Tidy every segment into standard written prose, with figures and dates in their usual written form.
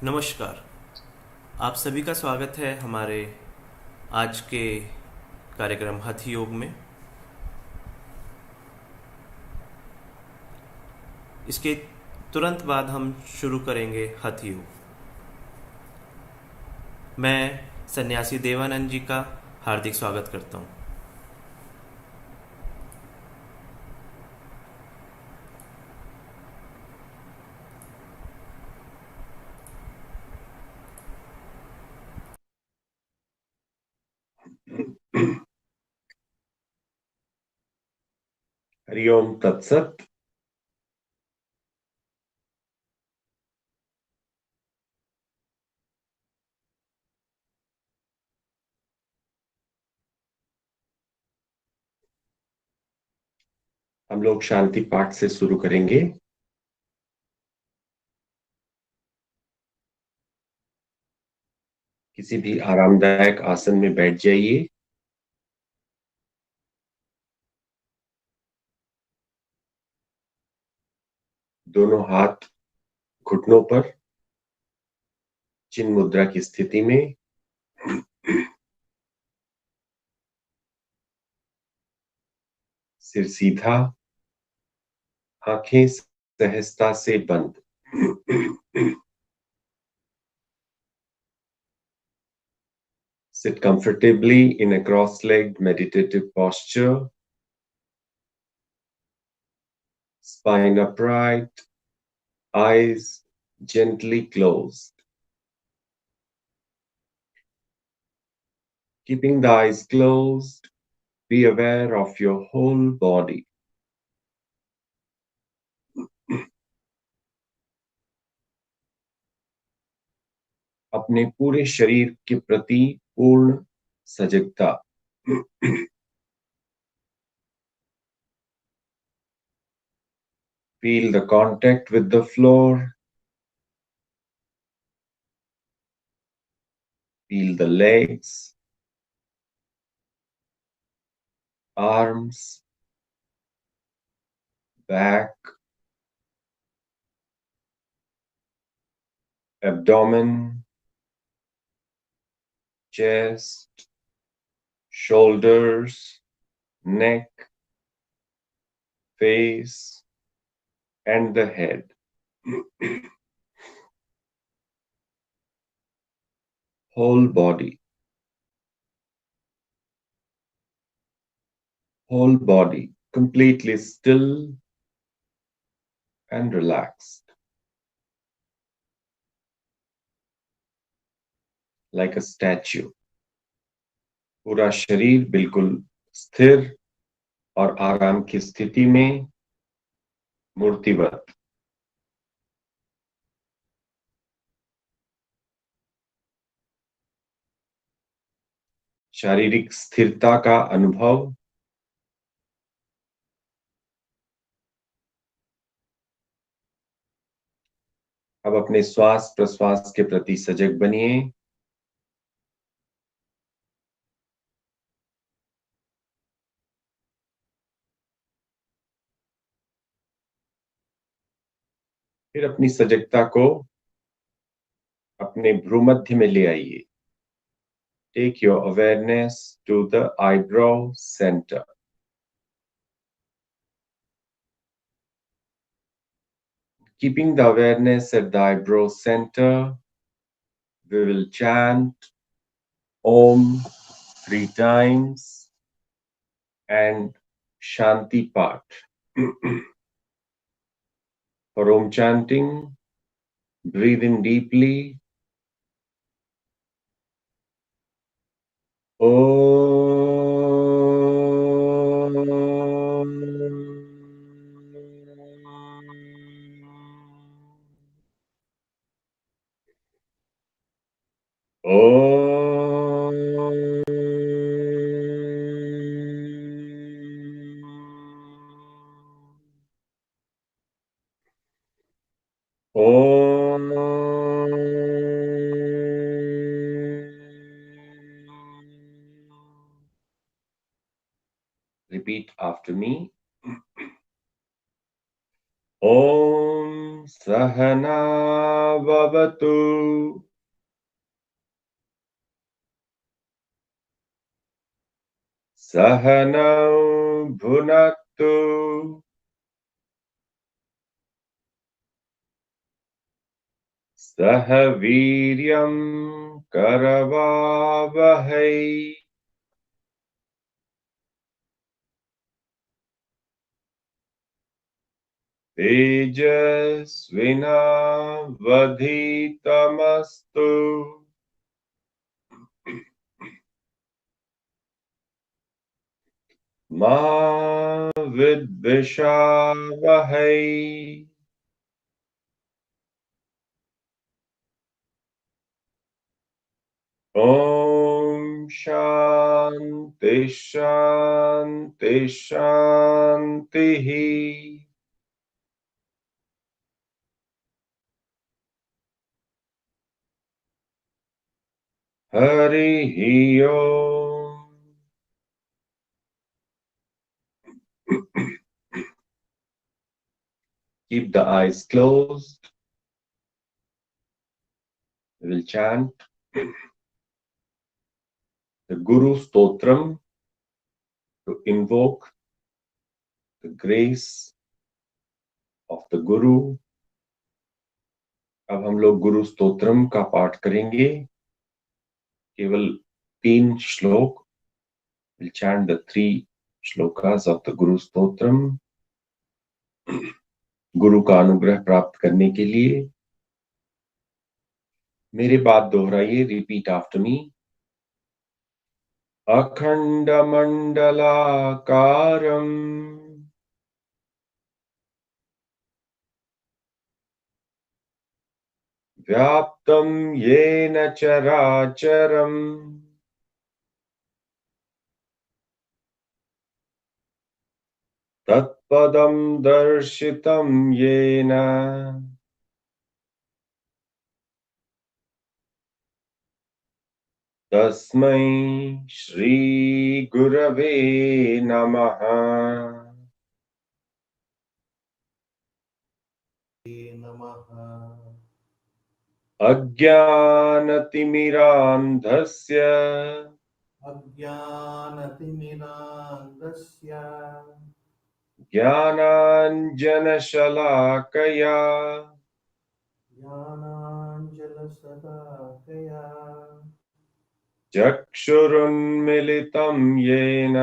नमस्कार। आप सभी का स्वागत है हमारे आज के कार्यक्रम हठ योग में। इसके तुरंत बाद हम शुरू करेंगे हठ योग। मैं सन्यासी देवानंद जी का हार्दिक स्वागत करता हूँ। हरिओम तत्सत। हम लोग शांति पाठ से शुरू करेंगे। किसी भी आरामदायक आसन में बैठ जाइए। दोनों हाथ घुटनों पर, चिन्ह मुद्रा की स्थिति में। सिर सीधा, आंखें सहजता से बंद। Sit comfortably in a cross-legged meditative posture. Spine upright, eyes gently closed. Keeping the eyes closed, be aware of your whole body. अपने पूरे शरीर के प्रति पूर्ण सजगता। Feel the contact with the floor. Feel the legs, arms, back, abdomen, chest, shoulders, neck, face, and the head. Whole body. Whole body completely still and relaxed. Like a statue. पूरा शरीर बिल्कुल स्थिर और आराम की स्थिति में, मूर्तिवत। शारीरिक स्थिरता का अनुभव। अब अपने श्वास प्रश्वास के प्रति सजग बनिए। फिर अपनी सजगता को अपने भ्रूमध्य में ले आइए। Take your awareness to the eyebrow center. Keeping the awareness at the eyebrow center, we will chant Om 3 times and Shanti Path. For Om chanting, breathe in deeply. Repeat after me. Om सहना भवतु सहनौ भुनक्तु सह वीर्यं करवावहै तेजस्विनावधीतमस्तु मा विद्विषावहै ॐ शान्ति शान्ति शान्तिः हरिः ओम् Keep the eyes closed. We will chant the Guru Stotram to invoke the grace of the Guru. अब हम लोग गुरु स्तोत्रम का पाठ करेंगे केवल 3 श्लोक. We'll chant the 3 shlokas of the Guru Stotram. गुरु का अनुग्रह प्राप्त करने के लिए मेरे बात दोहराइए. Repeat after me. अखंड मंडलाकारं व्याप्तं येन चराचरम् तत्पदं दर्शितं येन तस्मै श्री गुरवे नमः. अज्ञानतिमिरान्धस्य ज्ञानाञ्जनशलाकया चक्षुरुन्मिलितं येन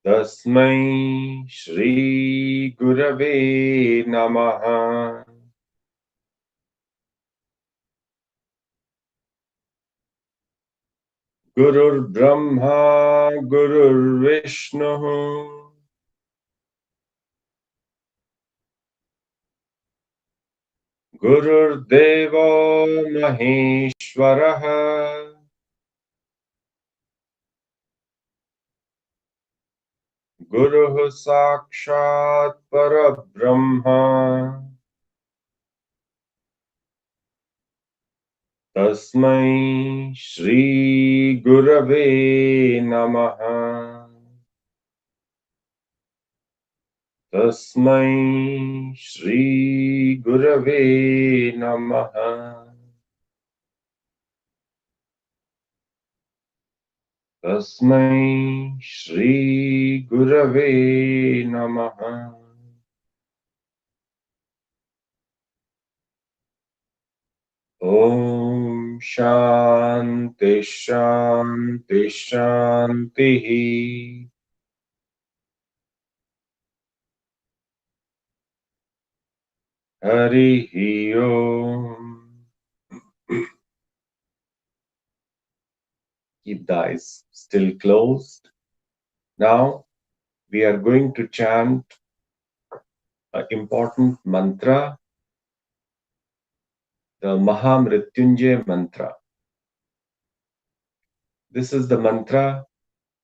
तस्मै श्री गुरवे नमः. गुरुर्ब्रह्मा गुरुर्विष्णुः गुरुर्देवो महेश्वरः गुरुः साक्षात् परब्रह्म तस्मै श्री गुरवे नमः. तस्मै श्री गुरवे नमः. तस्मै श्री गुरवे नमः. ओम शांति शांति शांतिः. हरिः ओम. Keep the eyes still closed. Now we are going to chant an important mantra, the Mahamrityunjay mantra. This is the mantra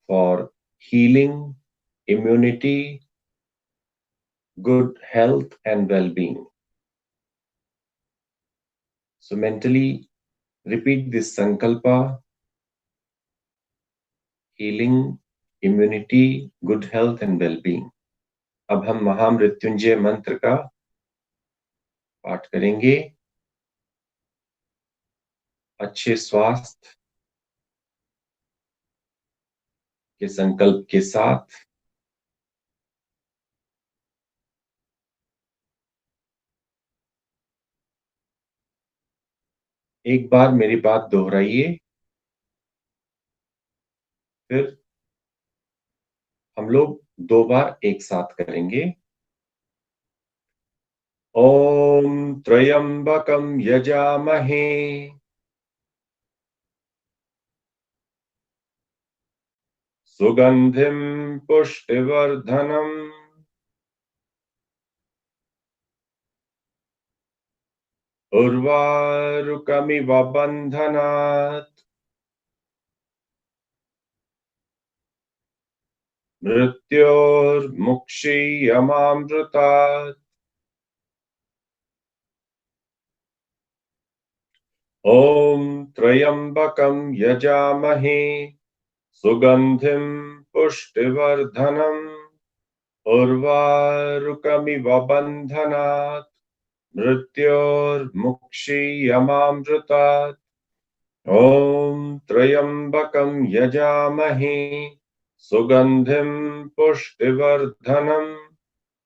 for healing, immunity, good health and well-being. So mentally repeat this sankalpa: healing, immunity, good health and wellbeing. अब हम महामृत्युंजय मंत्र का पाठ करेंगे अच्छे स्वास्थ्य के संकल्प के साथ। एक बार मेरी बात दोहराइए, फिर हम लोग 2 बार एक साथ करेंगे। ओम त्र्यंबकम यजामहे सुगंधिम पुष्टिवर्धनम उर्वारुकमिव बन्धनात् मृत्योर्मुक्षीयमामृतात्। ओम त्र्यंबकम यजामहे सुगंधिम पुष्टिवर्धनम उर्वारुकमिव बन्धनात् मृत्योर्मुक्षीयमामृतात्। ओम त्र्यंबकम यजामहे सुगंधिम पुष्टिवर्धनम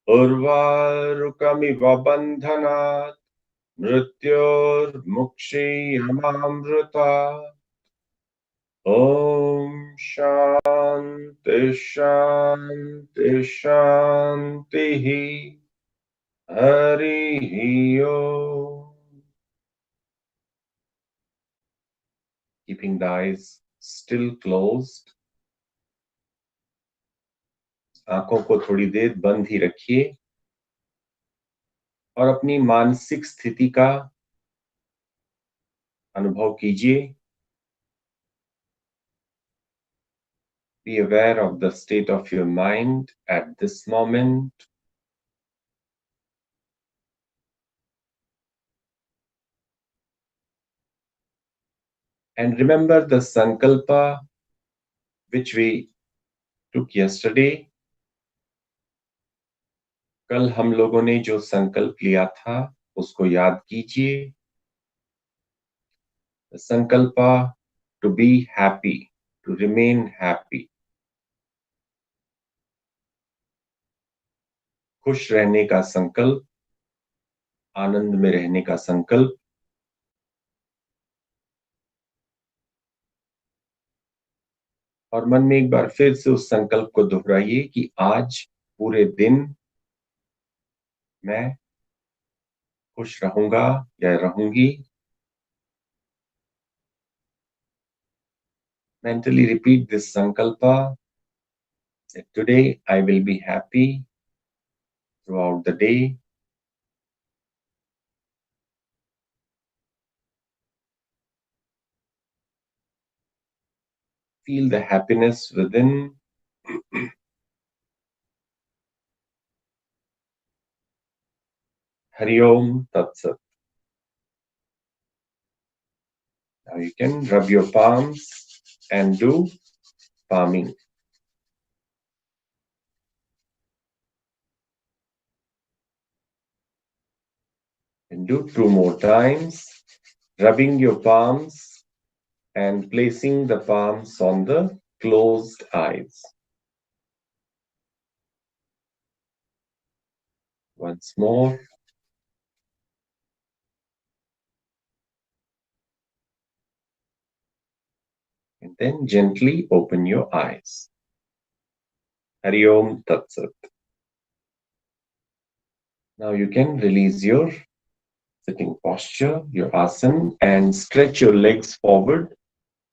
उर्वारुकमिव बन्धनात् मृत्योर्मुक्षीयमामृतात्। ओम शांति शांति शांति। हरि ओम। Keeping the eyes still closed, आंखों को थोड़ी देर बंद ही रखिए और अपनी मानसिक स्थिति का अनुभव कीजिए। Be aware of the state of your mind at this moment. And remember the sankalpa which we took yesterday. कल हम लोगों ने जो संकल्प लिया था उसको याद कीजिए। The sankalpa to be happy, to remain happy. खुश रहने का संकल्प, आनंद में रहने का संकल्प। और मन में एक बार फिर से उस संकल्प को दोहराइए कि आज पूरे दिन मैं खुश रहूंगा या रहूंगी। Mentally repeat this sankalpa that today I will be happy throughout the day. Feel the happiness within. Hari Om Tat Sat. Now you can rub your palms and do palming. And do 2 more times, rubbing your palms and placing the palms on the closed eyes. Once more. And then gently open your eyes. Hari Om Tat Sat. Now you can release your sitting posture, your asana, and stretch your legs forward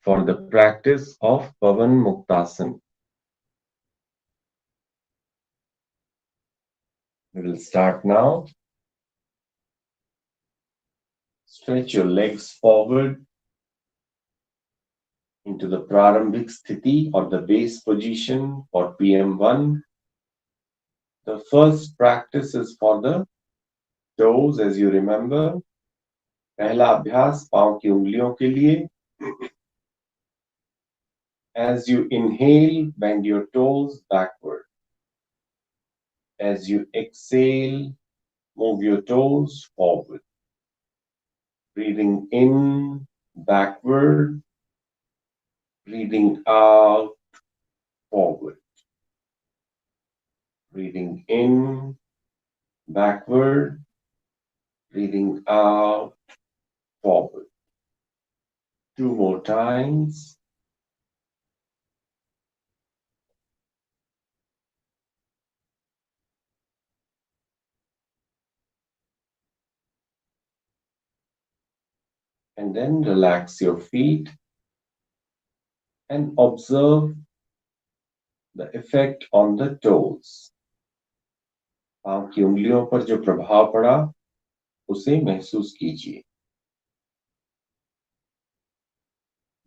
for the practice of Pavan Muktasana. We will start now. Stretch your legs forward into the Prarambhik Sthiti or the base position for PM1. The first practice is for the toes, as you remember. पहला अभ्यास पांव की उंगलियों के लिए। As you inhale, bend your toes backward. As you exhale, move your toes forward. Breathing in, backward. Breathing out, forward. Breathing in, backward. Breathing out, forward. 2 more times. And then relax your feet and observe the effect on the toes. पांव की उंगलियों पर जो प्रभाव पड़ा उसे महसूस कीजिए.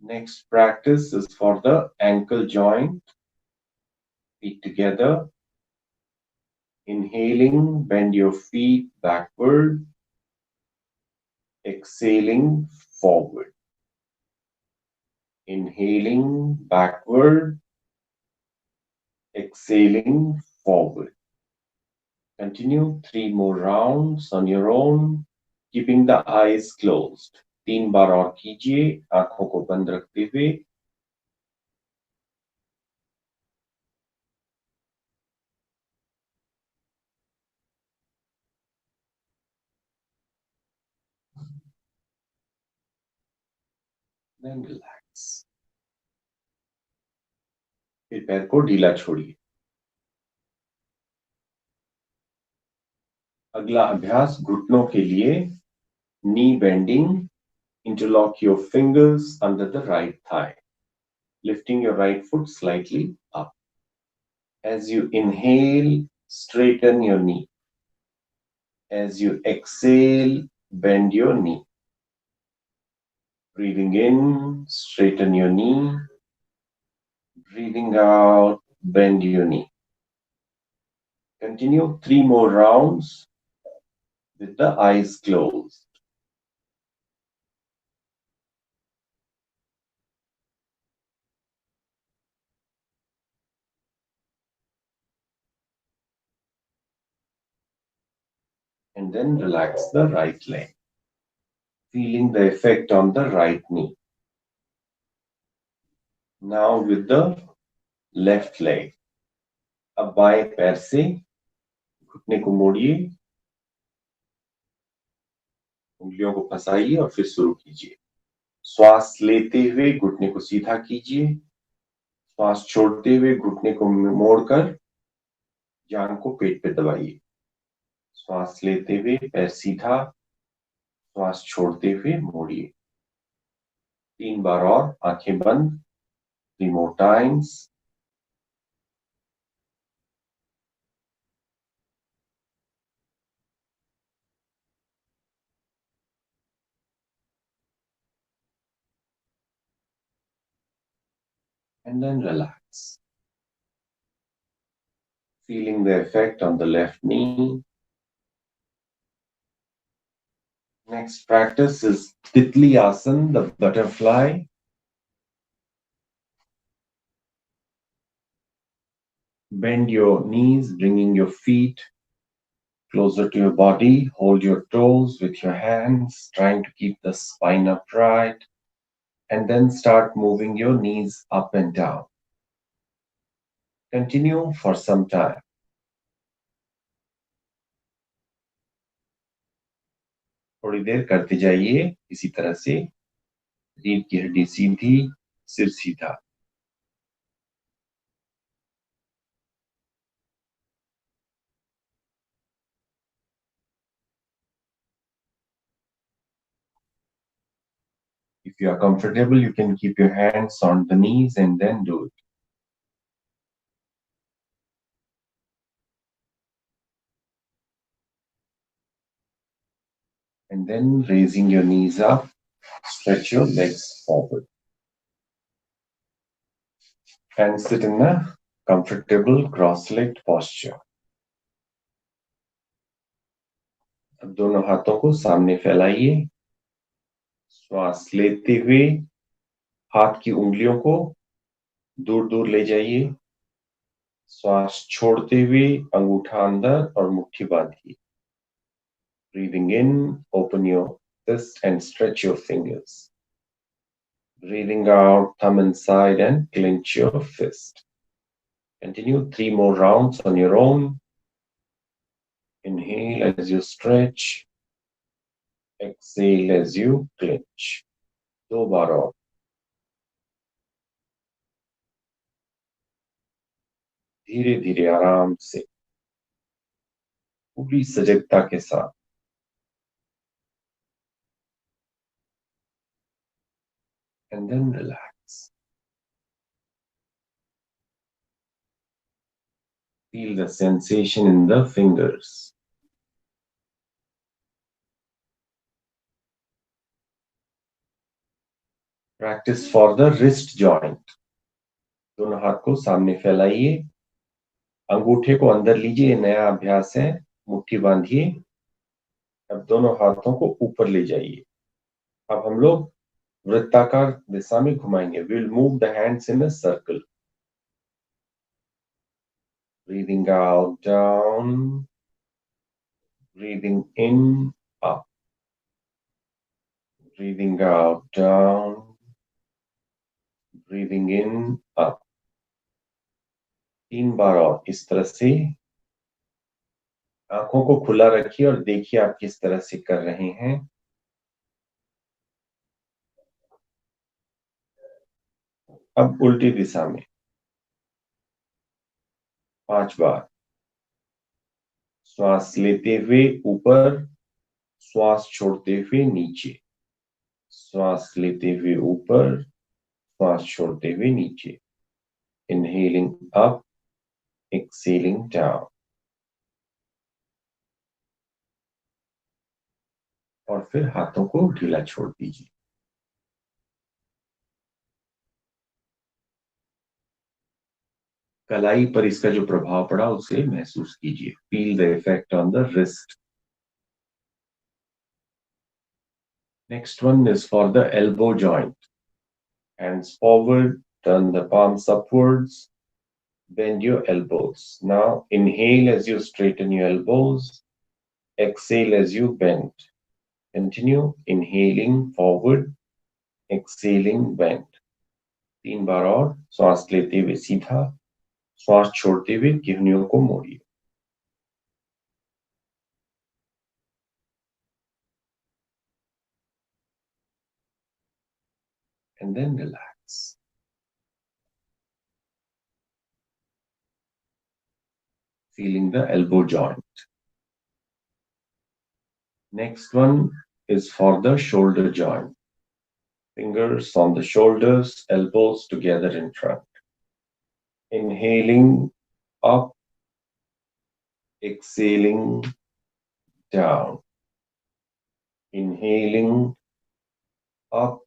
Next practice is for the ankle joint. Feet together. Inhaling, bend your feet backward. Exhaling, forward. Inhaling, backward. Exhaling, forward. Continue 3 more rounds on your own, keeping the eyes closed. 3 बार और कीजिए, आंखों को बंद रखते हुए. Then relax. फिर पैर को ढीला छोड़िए. अगला अभ्यास घुटनों के लिए. Knee bending. Interlock your fingers under the right thigh, lifting your right foot slightly up. As you inhale, straighten your knee. As you exhale, bend your knee. Breathing in, straighten your knee. Breathing out, bend your knee. Continue 3 more rounds with the eyes closed. And then relax the right leg, feeling the effect on the right knee. Now with the left leg. अब बाएं पैर से घुटने को मोड़िए, उंगलियों को फंसाइए और फिर शुरू कीजिए. श्वास लेते हुए घुटने को सीधा कीजिए. श्वास छोड़ते हुए घुटने को मोड़कर जांघ को पेट पे दबाइए. श्वास लेते हुए पैर सीधा, श्वास छोड़ते हुए मोड़िए. 3 बार और, आंखें बंद. 3 more times. And then relax. Feeling the effect on the left knee. Next practice is Titli Asana, the butterfly. Bend your knees, bringing your feet closer to your body. Hold your toes with your hands, trying to keep the spine upright. And then start moving your knees up and down. Continue for some time. थोड़ी देर करते जाइए इसी तरह से. रीढ़ की हड्डी सीधी, सिर सीधा. If you are comfortable, you can keep your hands on the knees and then do it. And then raising your knees up, stretch your legs forward. And sit in a comfortable cross-legged posture. अब दोनों हाथों को सामने फैलाइए. श्वास लेते हुए हाथ की उंगलियों को दूर दूर ले जाइए। श्वास छोड़ते हुए अंगूठा अंदर और मुट्ठी बांधिए। Breathing in, open your fist and stretch your fingers. Breathing out, thumb inside and clench your fist. Continue 3 more rounds on your own. Inhale as you stretch. Exhale as you clench. 2 बार और। धीरे धीरे आराम से, पूरी सजगता के साथ। And then relax. Feel the sensation in the fingers. Practice for the wrist joint. दोनों हाथ को सामने फैलाइए, अंगूठे को अंदर लीजिए। ये नया अभ्यास है। मुट्ठी बांधिए। अब दोनों हाथों को ऊपर ले जाइए। अब हम लोग वृत्ताकार दिशा में घुमाएंगे। Will move the hands in a circle. Breathing out down, breathing in up, breathing out down, breathing in up. 3 बार और इस तरह से। आंखों को खुला रखिए और देखिए आप किस तरह से कर रहे हैं। अब उल्टी दिशा में 5 बार। श्वास लेते हुए ऊपर, श्वास छोड़ते हुए नीचे। श्वास लेते हुए ऊपर, श्वास छोड़ते हुए नीचे। Inhaling up, exhaling down. और फिर हाथों को ढीला छोड़ दीजिए। कलाई पर इसका जो प्रभाव पड़ा उसे महसूस कीजिए। Feel the effect on the wrist. Next one is for the elbow joint. Hands forward, turn the palms upwards, bend your elbows. Now inhale as you straighten your elbows, exhale as you bend. Continue inhaling forward, exhaling bend. 3 बार और। श्वास लेते हुए सीधा, श्वास छोड़ते हुए किडनियों को मोड़िए। And then relax. Feeling the elbow joint. Next one is for the shoulder joint. Fingers on the shoulders, elbows together in front. Inhaling up, exhaling down. Inhaling up,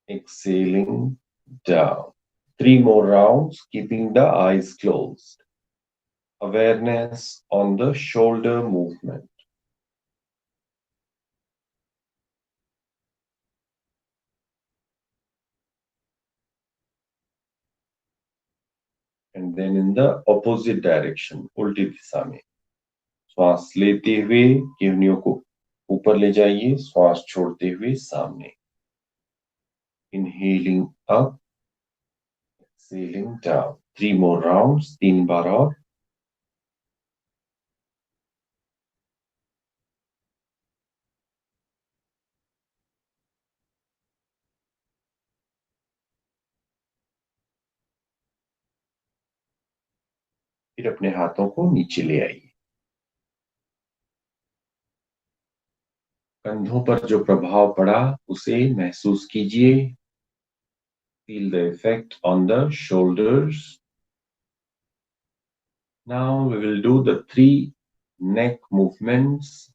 exhaling down. 3 more rounds, keeping the eyes closed. Awareness on the shoulder movement. And then in the opposite direction, उल्टी दिशा में। श्वास लेते हुए किडनियों को ऊपर ले जाइए, श्वास छोड़ते हुए सामने। Inhaling up, exhaling down. 3 more rounds, 3 बार और। फिर अपने हाथों को नीचे ले आइए। कंधों पर जो प्रभाव पड़ा उसे महसूस कीजिए। Feel the effect on the shoulders. Now we will do the 3 neck movements.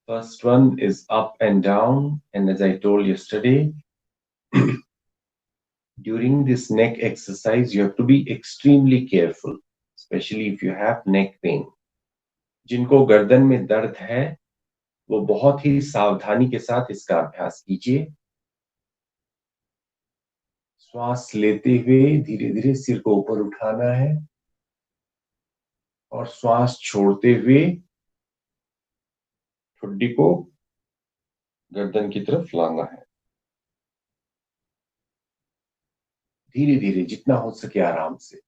First one is up and down, and as I told yesterday, during this neck exercise, you have to be extremely careful, especially if you have neck pain. जिनको गर्दन में दर्द है, वो बहुत ही सावधानी के साथ इसका अभ्यास कीजिए। श्वास लेते हुए धीरे धीरे सिर को ऊपर उठाना है और श्वास छोड़ते हुए ठुड्डी को गर्दन की तरफ लाना है। धीरे धीरे जितना हो सके आराम से।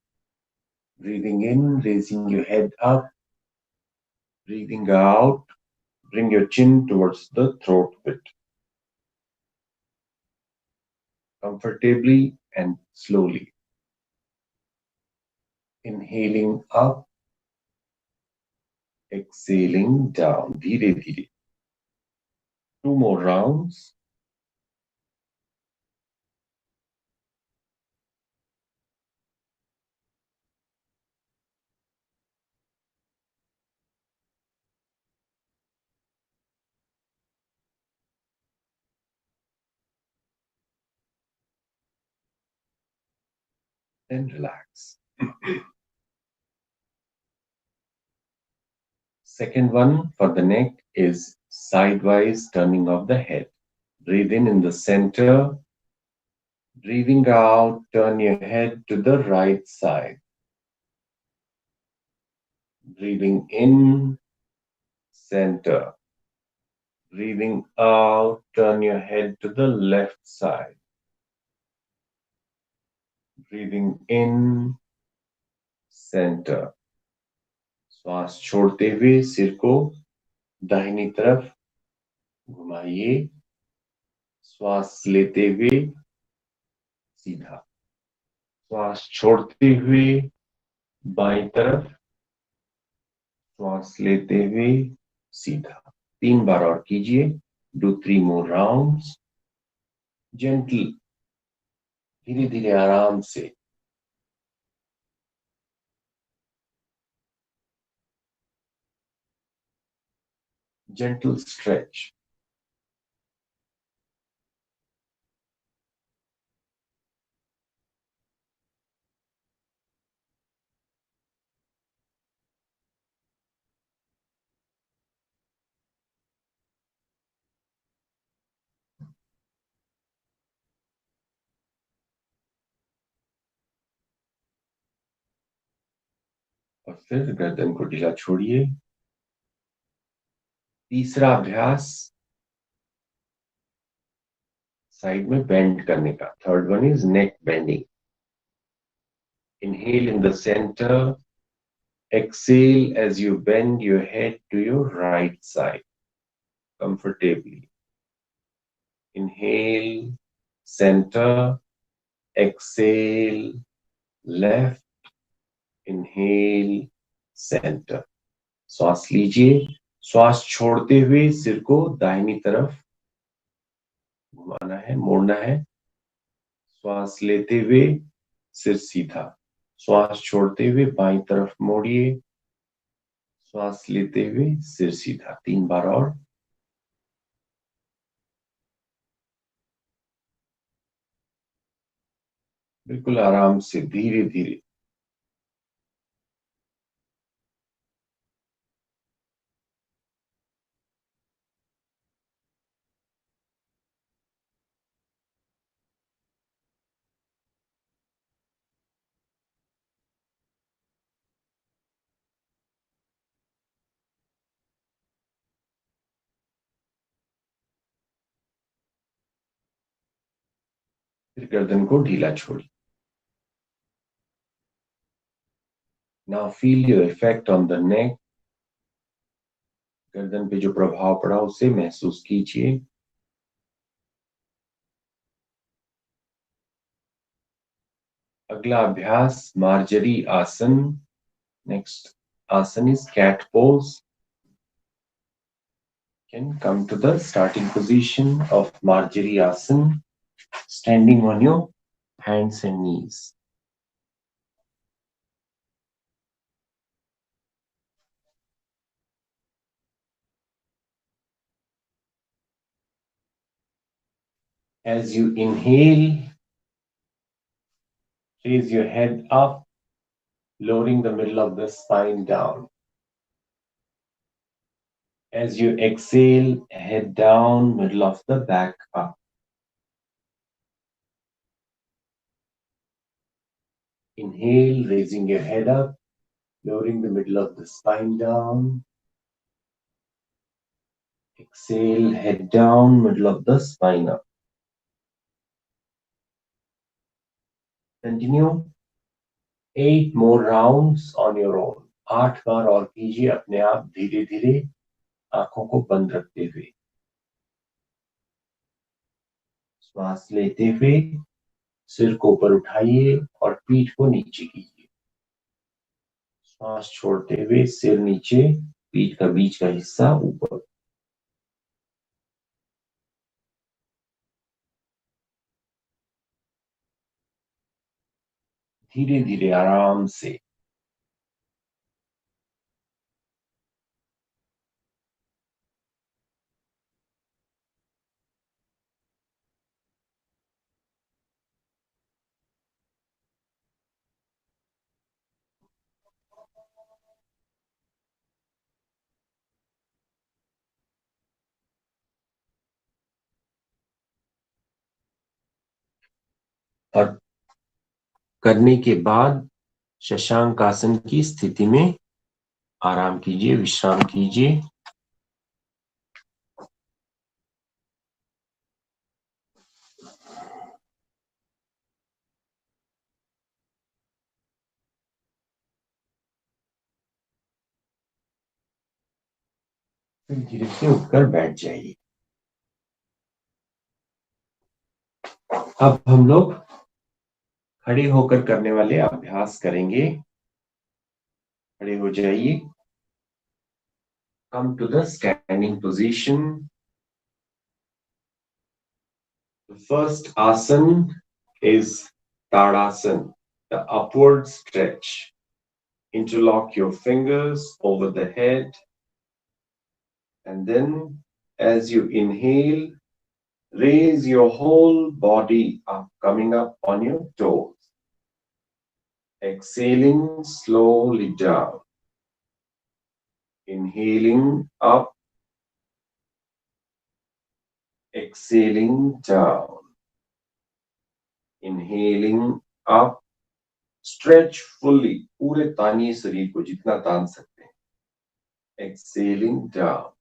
Breathing in, raising your head up, breathing out, bring your chin towards the throat bit. Comfortably and slowly. Inhaling up, exhaling down. धीरे धीरे. 2 more rounds. Then relax. Second one for the neck is sidewise turning of the head. Breathe in the center. Breathing out, turn your head to the right side. Breathing in, center. Breathing out, turn your head to the left side. Breathing in, center. श्वास छोड़ते हुए सिर को दाहिनी तरफ घुमाइए। श्वास लेते हुए सीधा। श्वास छोड़ते हुए बाईं तरफ। श्वास लेते हुए सीधा। 3 बार और कीजिए। Do 3 more rounds. जेंटल, धीरे धीरे आराम से। gentle stretch. और फिर गर्दन को ढीला छोड़िए। तीसरा अभ्यास साइड में बेंड करने का। Third one is neck bending. Inhale in the center. Exhale as you bend your head to your right side comfortably. Inhale, center. Exhale, left. Inhale, center. श्वास लीजिए। श्वास छोड़ते हुए सिर को दाहिनी तरफ घुमाना है, मोड़ना है। श्वास लेते हुए सिर सीधा। श्वास छोड़ते हुए बाईं तरफ मोड़िए। श्वास लेते हुए सिर सीधा। 3 बार और। बिल्कुल आराम से, धीरे धीरे। फिर गर्दन को ढीला छोड़िए। Now feel your effect on the neck. गर्दन पे जो प्रभाव पड़ा उसे महसूस कीजिए। अगला अभ्यास Marjorie asana. Next asana is cat pose. Can come to the starting position of Marjari Asana, standing on your hands and knees. As you inhale, raise your head up, lowering the middle of the spine down. As you exhale, head down, middle of the back up. Inhale, raising your head up, lowering the middle of the spine down. Exhale, head down, middle of the spine up. Continue 8 more rounds on your own. 8 बार और कीजिए अपने आप धीरे धीरे आंखों को बंद रखते हुए। श्वास लेते हुए सिर को ऊपर उठाइए और पीठ को नीचे कीजिए। श्वास छोड़ते हुए सिर नीचे, पीठ का बीच का हिस्सा ऊपर। धीरे धीरे आराम से। और करने के बाद शशांक आसन की स्थिति में आराम कीजिए, विश्राम कीजिए। फिर धीरे से उठकर बैठ जाइए। अब हम लोग खड़े होकर करने वाले अभ्यास करेंगे। खड़े हो जाइए। Come to the standing position. The first asana is Tadasana, the upward stretch. Interlock your fingers over the head, and then as you inhale, raise your whole body up, coming up on your toes. Exhaling slowly down. Inhaling up, exhaling down. Inhaling up, stretch fully, पूरे तानिए शरीर को जितना तान सकते हैं. Exhaling down.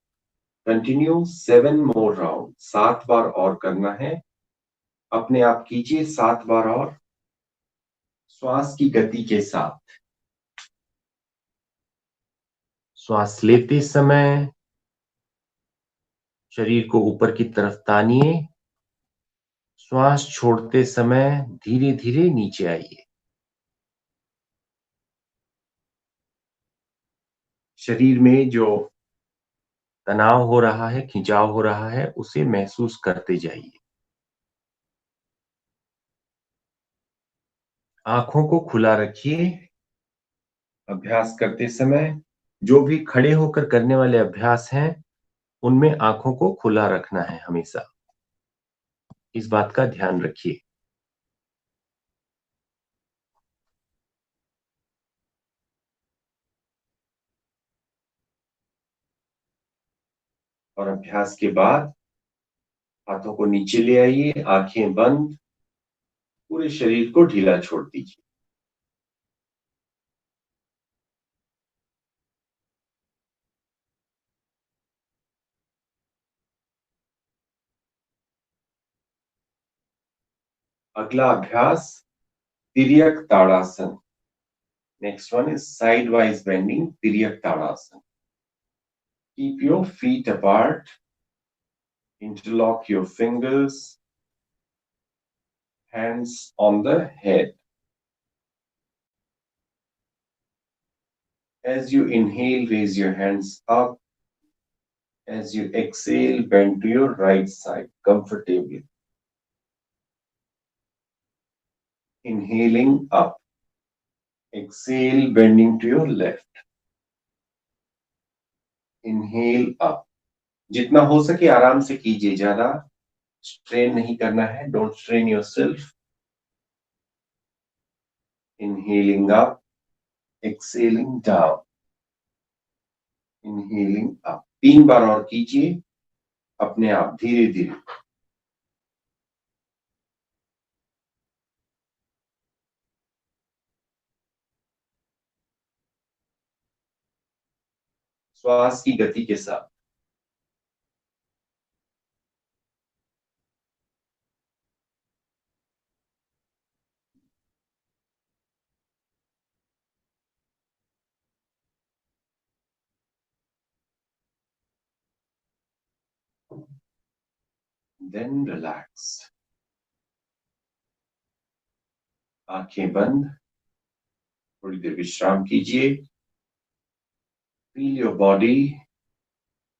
Continue 7 more rounds. 7 बार और करना है. अपने आप कीजिए 7 बार और श्वास की गति के साथ. श्वास लेते समय शरीर को ऊपर की तरफ तानिए. श्वास छोड़ते समय धीरे धीरे नीचे आइए. शरीर में जो तनाव हो रहा है, खिंचाव हो रहा है, उसे महसूस करते जाइए. आंखों को खुला रखिए. अभ्यास करते समय जो भी खड़े होकर करने वाले अभ्यास हैं, उनमें आंखों को खुला रखना है हमेशा. इस बात का ध्यान रखिए. और अभ्यास के बाद हाथों को नीचे ले आइए, आंखें बंद, पूरे शरीर को ढीला छोड़ दीजिए. अगला अभ्यास तिर्यक ताड़ासन. Next one is sidewise bending, Tiryak Tadasana. Keep your feet apart. Interlock your fingers. Hands on the head. As you inhale, raise your hands up. As you exhale, bend to your right side comfortably. Inhaling up. Exhale, bending to your left. Inhale up. जितना हो सके आराम से कीजिए, ज्यादा strain नहीं करना है. Don't strain yourself. Inhaling up, exhaling down. Inhaling up. 3 बार और कीजिए अपने आप धीरे धीरे. श्वास की गति के साथ। Then relax. आंखें बंद, थोड़ी देर विश्राम कीजिए। Feel your body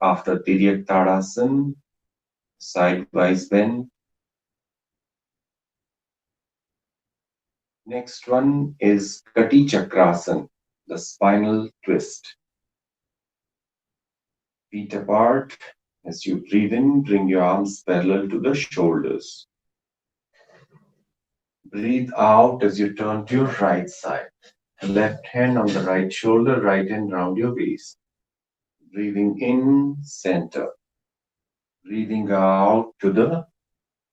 after tiryak tadasana, sidewise bend. Next one is Kati Chakrasana, the spinal twist. Feet apart. As you breathe in, bring your arms parallel to the shoulders. Breathe out as you turn to your right side. Left hand on the right shoulder, right hand round your waist. Breathing in, center. Breathing out to the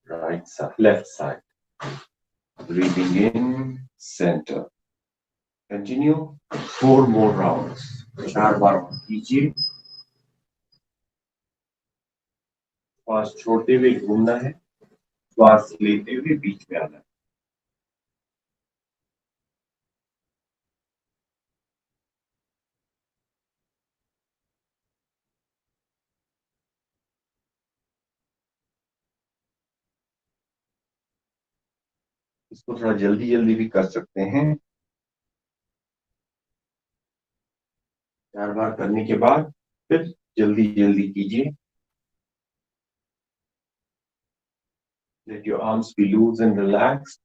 right side, left side. Breathing in, center. Continue 4 more rounds. 4 बार कीजिए। श्वास छोड़ते हुए घूमना है, श्वास लेते हुए बीच में आना है। इसको थोड़ा जल्दी जल्दी भी कर सकते हैं। 4 बार करने के बाद फिर जल्दी जल्दी कीजिए। Let your arms be loose and relaxed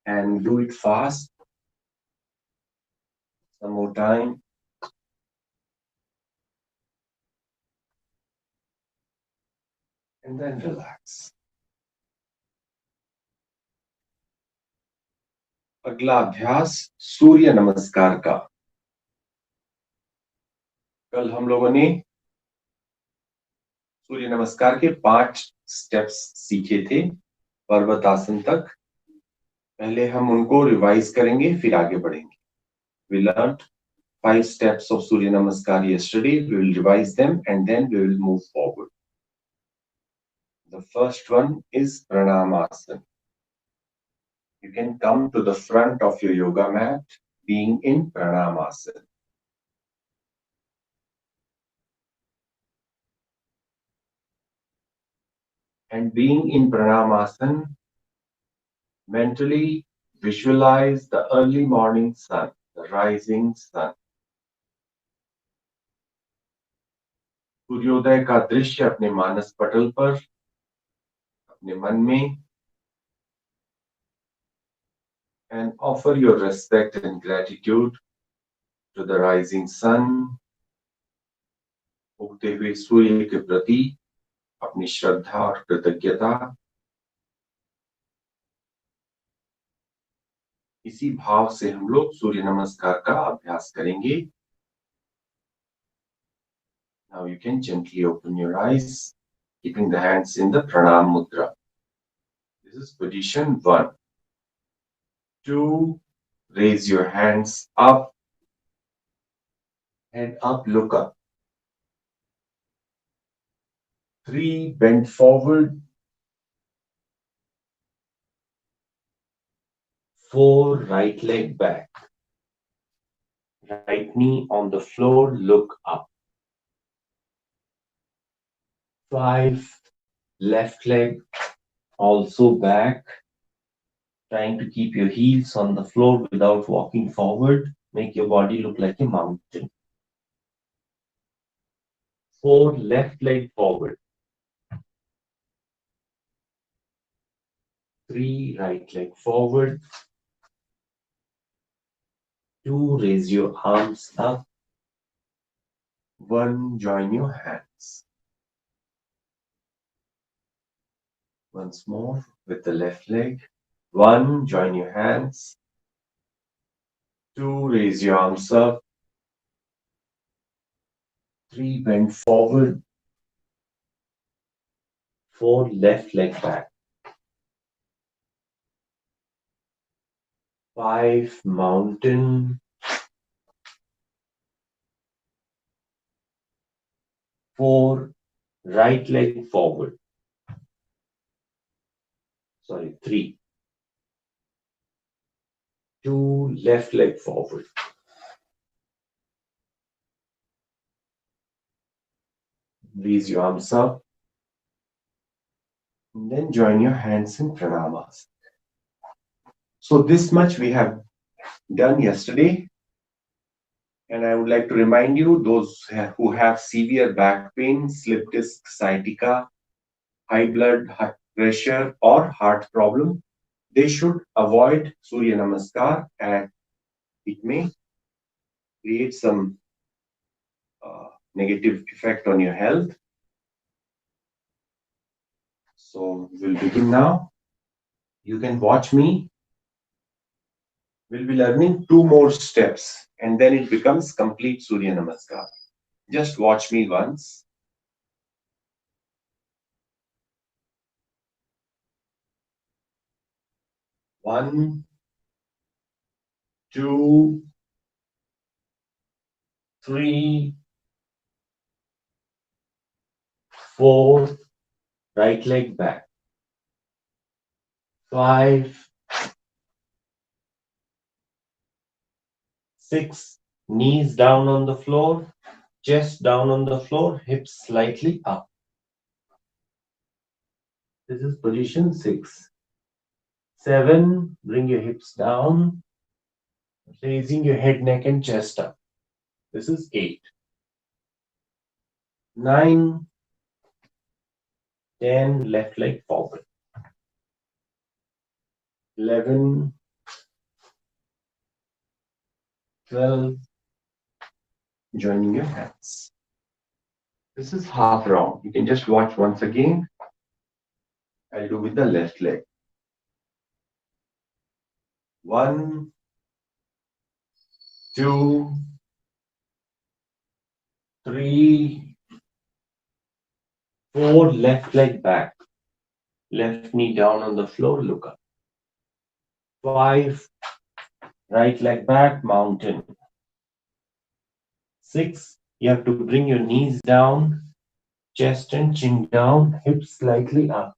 and do it fast. Some more time. And then relax. अगला अभ्यास सूर्य नमस्कार का। कल हम लोगों ने सूर्य नमस्कार के 5 स्टेप्स सीखे थे पर्वतासन तक। पहले हम उनको रिवाइज करेंगे, फिर आगे बढ़ेंगे। We learned 5 steps of Surya Namaskar yesterday. We will revise them and then we will move forward. The first one is Pranamasana. You can come to the front of your yoga mat being in Pranamasana. And being in Pranamasana, mentally visualize the early morning sun, the rising sun. सूर्योदय का दृश्य अपने मानस पटल पर, अपने मन में, and offer your respect and gratitude to the rising sun. उगते हुए सूर्य के प्रति अपनी श्रद्धा और कृतज्ञता। इसी भाव से हम लोग सूर्य नमस्कार का अभ्यास करेंगे। Now you can gently open your eyes, keeping the hands in the pranam mudra. This is position 1. 2, raise your hands up, head up, look up. 3, bend forward. 4, right leg back. Right knee on the floor, look up. 5, left leg also back. Trying to keep your heels on the floor without walking forward. Make your body look like a mountain. 4, left leg forward. 3, right leg forward. 2, raise your arms up. 1, join your hands. Once more with the left leg. 1, join your hands. 2, raise your arms up. 3, bend forward. 4, left leg back. 5, mountain. 4, right leg forward. 3, 2, left leg forward. Raise your arms up. And then join your hands in pranamas. So this much we have done yesterday. And I would like to remind you, those who have severe back pain, slip disc, sciatica, high blood pressure, or heart problem, they should avoid Surya Namaskar, and it may create some negative effect on your health. So we'll begin now. You can watch me. We'll be learning 2 more steps and then it becomes complete Surya Namaskar. Just watch me once. One, 2, 3, 4, right leg back. 5, 6, knees down on the floor, chest down on the floor, hips slightly up. This is position 6. 7, bring your hips down, raising your head, neck, and chest up. This is 8. 9, 10, left leg forward. 11, 12, joining your hands. This is half round. You can just watch once again. I'll do with the left leg. 1, 2, 3, 4, left leg back. Left knee down on the floor, look up. 5, right leg back, mountain. 6, you have to bring your knees down, chest and chin down, hips slightly up.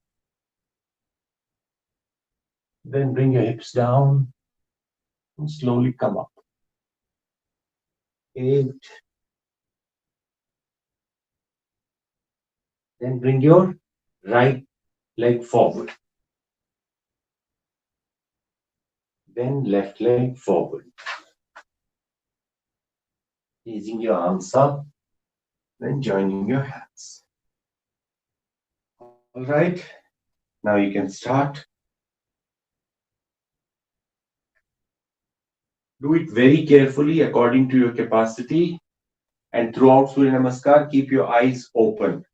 Then bring your hips down and slowly come up. 8, then bring your right leg forward. Then left leg forward. Raising your arms up, then joining your hands. All right, now you can start. Do it very carefully according to your capacity. And throughout Surya Namaskar, keep your eyes open.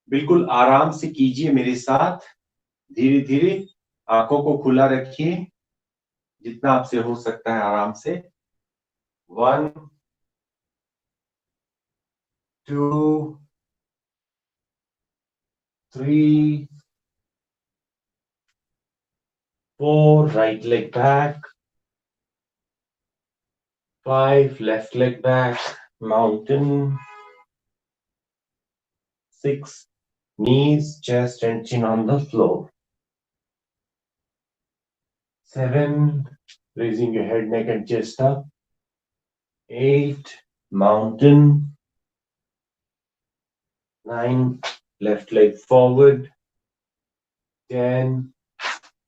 बिल्कुल आराम से कीजिए मेरे साथ. धीरे धीरे आंखों को खुला रखिए जितना आपसे हो सकता है आराम से. 1, 2, 3, 4, right leg back. 5, left leg back, mountain. 6, knees, chest and chin on the floor. 7, raising your head, neck and chest up. 8, mountain. 9, left leg forward. 10,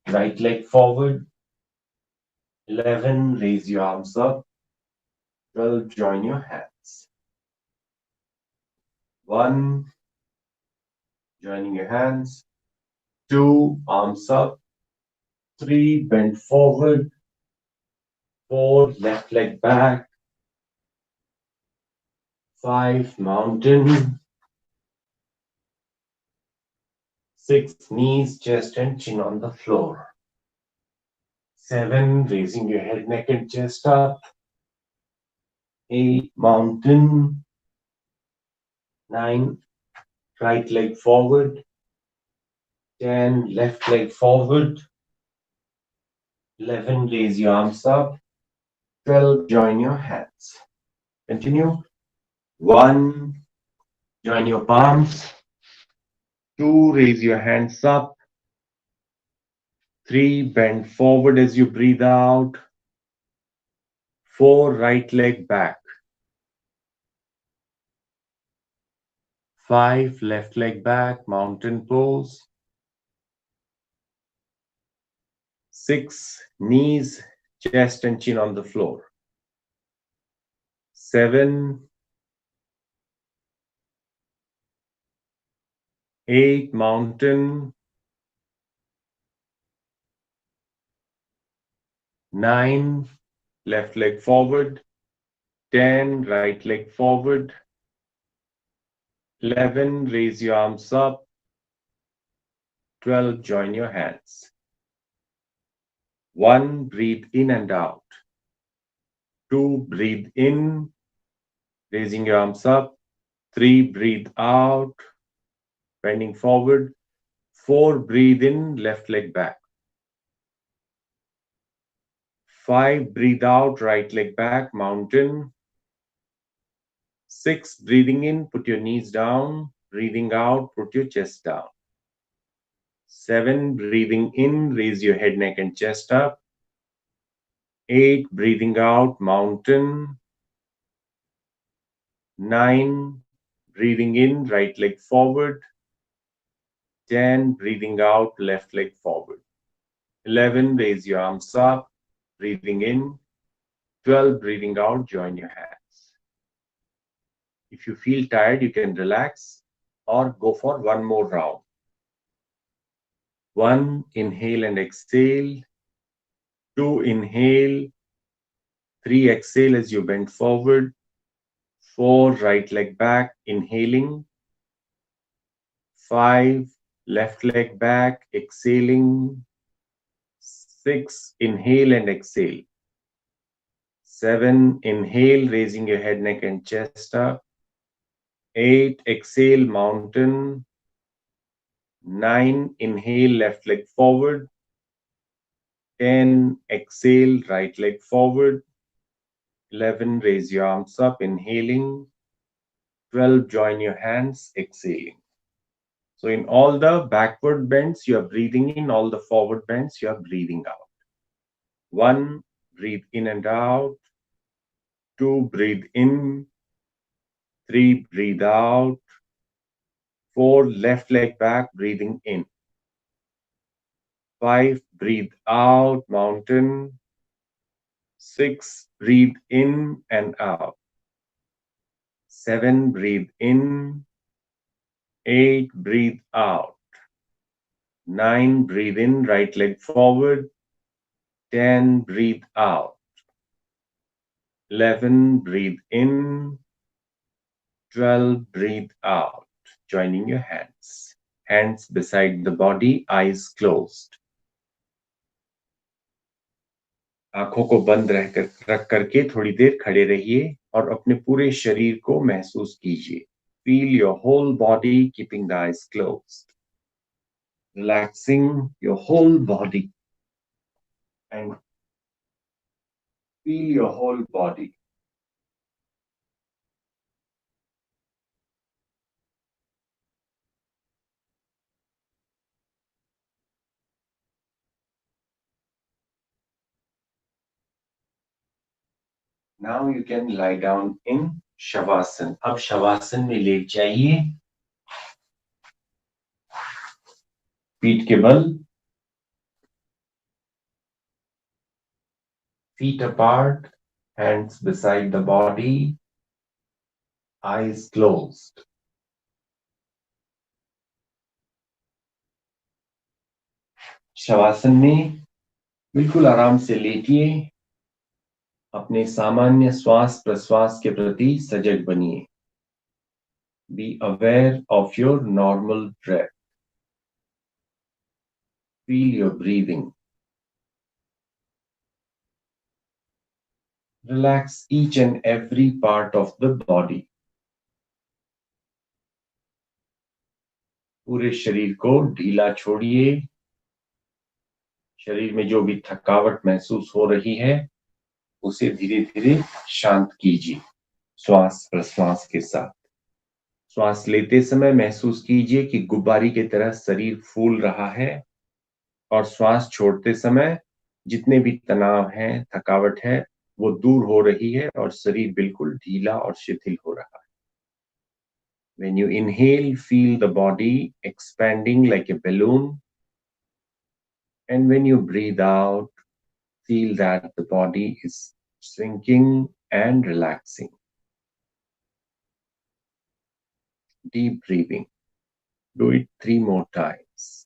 right leg forward. 11, raise your arms up. 12, join your hands. 1, joining your hands. 2, arms up. 3, bend forward. 4, left leg back. 5, mountain. 6, knees, chest and chin on the floor. 7, raising your head, neck and chest up. 8, mountain. 9, right leg forward. 10, left leg forward. 11, raise your arms up. 12, join your hands. Continue. 1, Join your palms. 2, raise your hands up. 3, bend forward as you breathe out. 4, right leg back. 5, left leg back, mountain pose. 6, knees, chest and chin on the floor. 7, 8, mountain. 9, left leg forward. 10, right leg forward. 11, raise your arms up. 12, join your hands. 1, breathe in and out. 2, breathe in, raising your arms up. 3, breathe out, bending forward. 4, breathe in, left leg back. 5, breathe out, right leg back, mountain. 6, breathing in, put your knees down. Breathing out, put your chest down. 7, breathing in, raise your head, neck, and chest up. 8, breathing out, mountain. 9, breathing in, right leg forward. 10, breathing out, left leg forward. 11, raise your arms up, breathing in. 12, breathing out, join your hands. If you feel tired, you can relax or go for one more round. 1, inhale and exhale. 2, inhale. 3, exhale as you bend forward. 4, right leg back, inhaling. 5, left leg back, exhaling. 6, inhale and exhale. 7, inhale, raising your head, neck, and chest up. 8, exhale, mountain. 9, inhale, left leg forward. 10, exhale, right leg forward. 11, raise your arms up, inhaling. 12, join your hands, exhaling. So in all the backward bends, you are breathing in. All the forward bends, you are breathing out. 1, breathe in and out. 2, breathe in. 3, breathe out. 4, left leg back, breathing in. 5, breathe out, mountain. 6, breathe in and out. 7, breathe in. 8, breathe out. 9, breathe in, right leg forward. 10, breathe out. 11, breathe in. 12, breathe out. Joining your hands. Hands beside the body, eyes closed. आंखों को बंद रख करके थोड़ी देर खड़े रहिए और अपने पूरे शरीर को महसूस कीजिए. Feel your whole body, keeping the eyes closed. Relaxing your whole body and feel your whole body. Now you can lie down in Shavasana. अब शवासन में लेट जाइए. पीठ के बल, feet apart, hands beside the body, eyes closed. Shavasana में बिल्कुल आराम से लेटिए. अपने सामान्य श्वास प्रश्वास के प्रति सजग बनिए. Be aware of your normal breath. Feel your breathing. Relax each and every part of the body. पूरे शरीर को ढीला छोड़िए. शरीर में जो भी थकावट महसूस हो रही है उसे धीरे धीरे शांत कीजिए श्वास प्रश्वास के साथ. श्वास लेते समय महसूस कीजिए कि गुब्बारे की तरह शरीर फूल रहा है, और श्वास छोड़ते समय जितने भी तनाव है, थकावट है, वो दूर हो रही है और शरीर बिल्कुल ढीला और शिथिल हो रहा है. When you inhale, feel the body expanding like a balloon. And when you breathe out, feel that the body is shrinking and relaxing. Deep breathing. Do it 3 more times.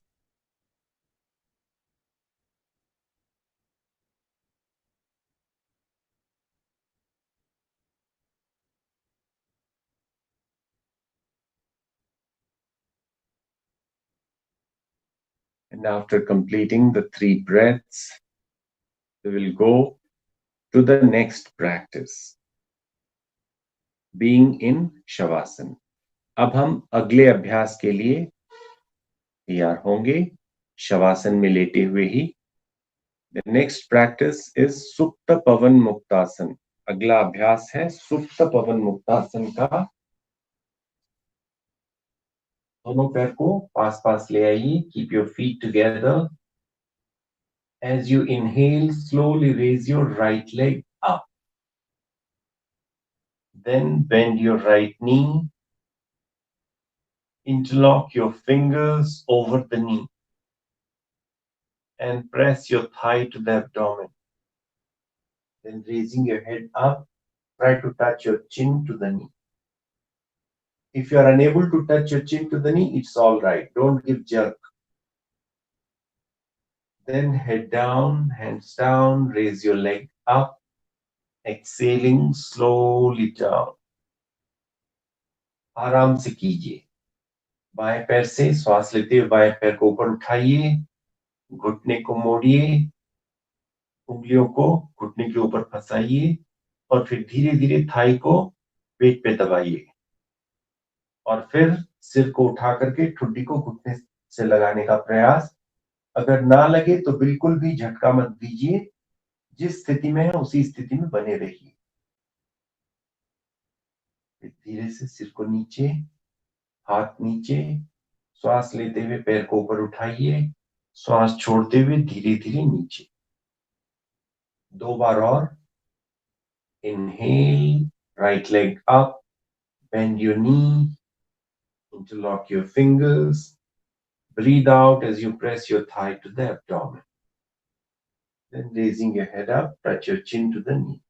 And after completing the 3 breaths, we will go to the next practice, being in Shavasana. अब हम अगले अभ्यास के लिए तैयार होंगे, शवासन में लेटे हुए ही. The next practice is Supta Pavan Muktasan. अगला अभ्यास है सुप्त पवन मुक्तासन का. दोनों पैर को पास पास ले आइए. Keep your feet together. As you inhale, slowly raise your right leg up. Then bend your right knee. Interlock your fingers over the knee and press your thigh to the abdomen. Then raising your head up, try to touch your chin to the knee. If you are unable to touch your chin to the knee, it's all right. Don't give jerk. Then head down, hands down, raise your leg up, exhaling slowly down. आराम से कीजिए. बाएं पैर से श्वास लेते हुए बाएं पैर को ऊपर उठाइए, घुटने को मोड़िए, उंगलियों को घुटने के ऊपर फंसाइए और फिर धीरे धीरे थाई को पेट पे दबाइए और फिर सिर को उठा करके ठुड्डी को घुटने से लगाने का प्रयास. अगर ना लगे तो बिल्कुल भी झटका मत दीजिए. जिस स्थिति में है उसी स्थिति में बने रहिए. धीरे से सिर को नीचे, हाथ नीचे, श्वास लेते हुए पैर को ऊपर उठाइए, श्वास छोड़ते हुए धीरे धीरे नीचे. 2 बार और. Inhale, right leg up, bend your knee, interlock your fingers, breathe out as you press your thigh to the abdomen. Then raising your head up, touch your chin to the knee.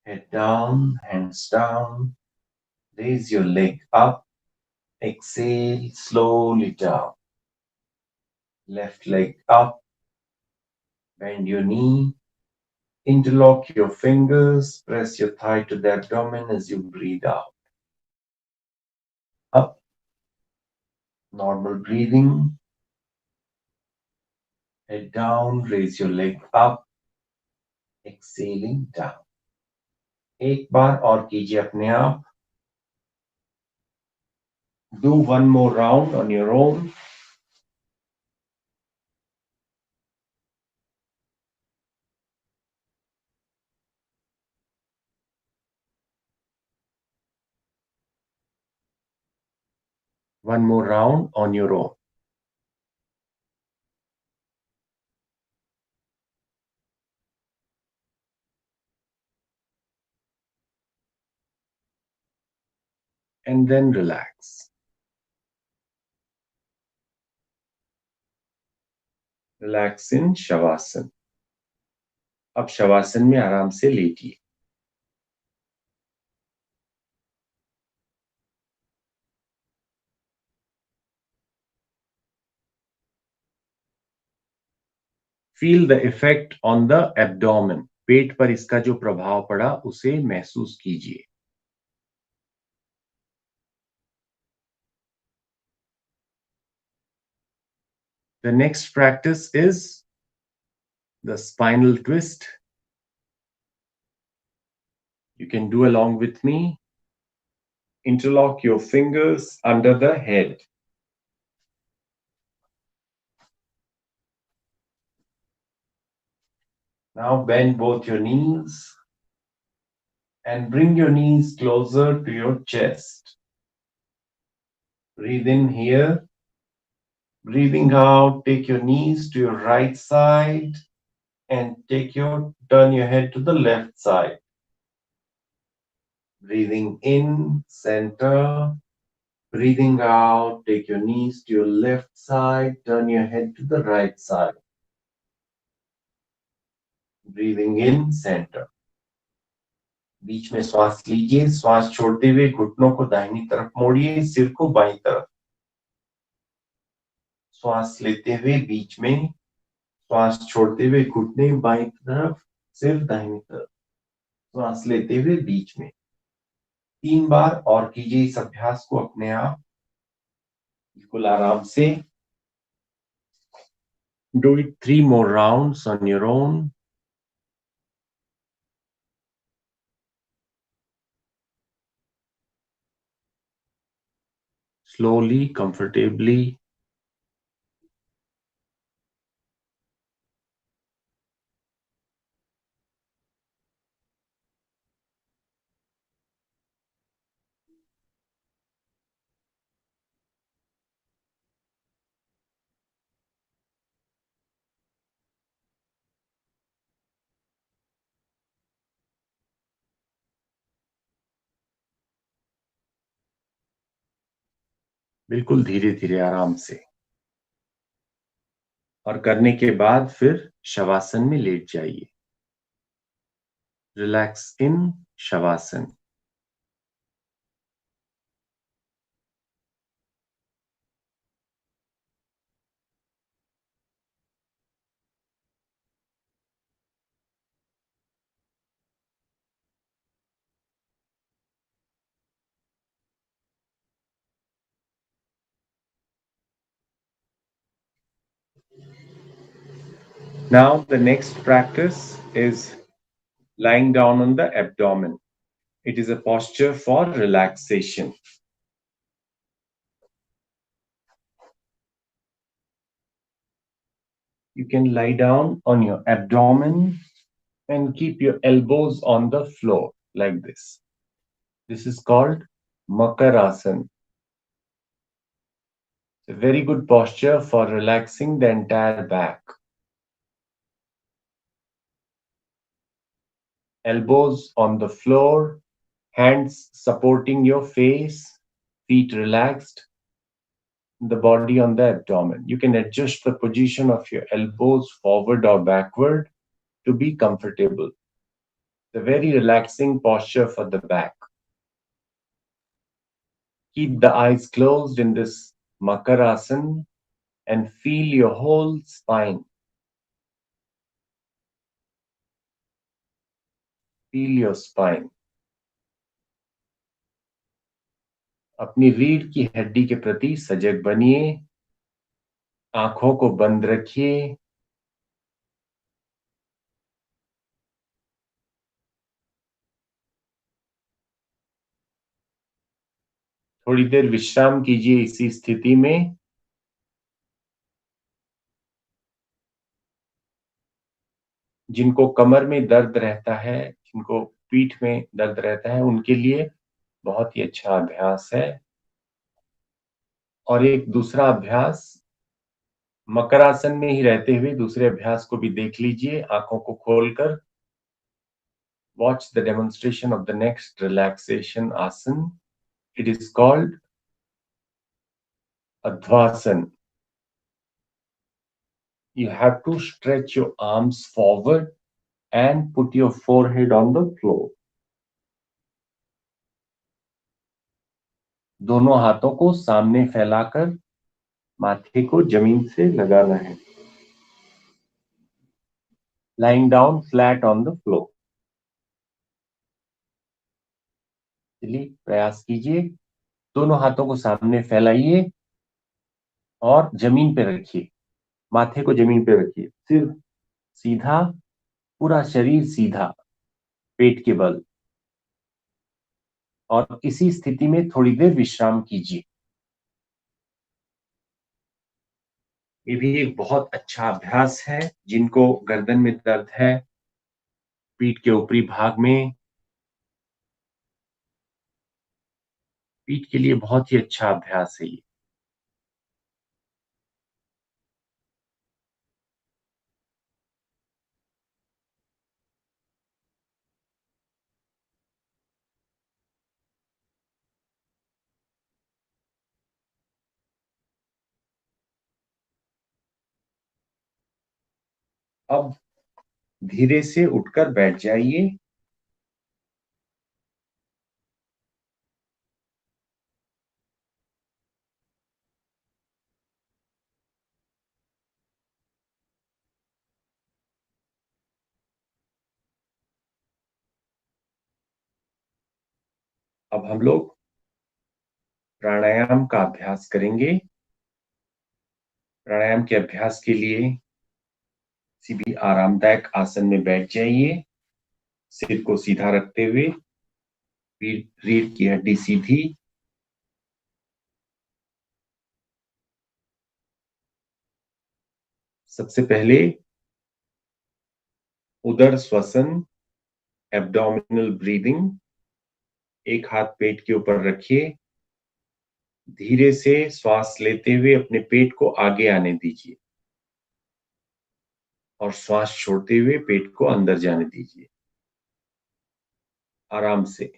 Head down, hands down, raise your leg up, exhale slowly down. Left leg up, bend your knee, interlock your fingers, press your thigh to the abdomen as you breathe out. Up, normal breathing. Head down, raise your leg up, exhaling down. एक बार और कीजिए अपने आप. Do one more round on your own. One more round on your own. And then relax. Relax in Shavasana. अब शवासन में आराम से लेटिए. Feel the effect on the abdomen. पेट पर इसका जो प्रभाव पड़ा उसे महसूस कीजिए. The next practice is the spinal twist. You can do along with me. Interlock your fingers under the head. Now bend both your knees and bring your knees closer to your chest. Breathe in here. Breathing out, take your knees to your right side and turn your head to the left side. Breathing in, center. Breathing out, take your knees to your left side, turn your head to the right side. Breathing in, center. बीच में श्वास लीजिए, श्वास छोड़ते हुए घुटनों को दाहिनी तरफ मोड़िए, सिर को बाईं तरफ। श्वास लेते हुए बीच में, श्वास छोड़ते हुए घुटने बाईं तरफ, सिर दाहिनी तरफ। श्वास लेते हुए बीच में 3 बार और कीजिए इस अभ्यास को अपने आप, बिल्कुल आराम से। Do it 3 more rounds on your own. Slowly, comfortably. बिल्कुल धीरे धीरे आराम से। और करने के बाद फिर शवासन में लेट जाइए। Relax in shavasana. Now the next practice is lying down on the abdomen. It is a posture for relaxation. You can lie down on your abdomen and keep your elbows on the floor like this. This is called Makarasana. It's a very good posture for relaxing the entire back. Elbows on the floor, hands supporting your face, feet relaxed, the body on the abdomen. You can adjust the position of your elbows forward or backward to be comfortable. It's a very relaxing posture for the back. Keep the eyes closed in this Makarasana and feel your whole spine. Feel your spine. अपनी रीढ़ की हड्डी के प्रति सजग बनिए, आंखों को बंद रखिए। थोड़ी देर विश्राम कीजिए इसी स्थिति में। जिनको कमर में दर्द रहता है, जिनको पीठ में दर्द रहता है, उनके लिए बहुत ही अच्छा अभ्यास है। और एक दूसरा अभ्यास मकरासन में ही रहते हुए दूसरे अभ्यास को भी देख लीजिए आंखों को खोलकर। Watch the demonstration of the next relaxation asana. It is called Adhvasana. You have to stretch your arms forward and put your forehead on the floor. दोनों हाथों को सामने फैलाकर माथे को जमीन से लगाना है। Lying down flat on the floor. चलिए प्रयास कीजिए। दोनों हाथों को सामने फैलाइए और जमीन पे रखिए। माथे को जमीन पे रखिए, सिर सीधा, पूरा शरीर सीधा, पेट के बल। और इसी स्थिति में थोड़ी देर विश्राम कीजिए। ये भी एक बहुत अच्छा अभ्यास है। जिनको गर्दन में दर्द है, पीठ के ऊपरी भाग में, पीठ के लिए बहुत ही अच्छा अभ्यास है ये। अब धीरे से उठकर बैठ जाइए। अब हम लोग प्राणायाम का अभ्यास करेंगे। प्राणायाम के अभ्यास के लिए किसी भी आरामदायक आसन में बैठ जाइए, सिर को सीधा रखते हुए, रीढ़ की हड्डी सीधी। सबसे पहले उदर श्वसन, एब्डोमिनल ब्रीदिंग। एक हाथ पेट के ऊपर रखिए, धीरे से श्वास लेते हुए अपने पेट को आगे आने दीजिए और श्वास छोड़ते हुए पेट को अंदर जाने दीजिए आराम से।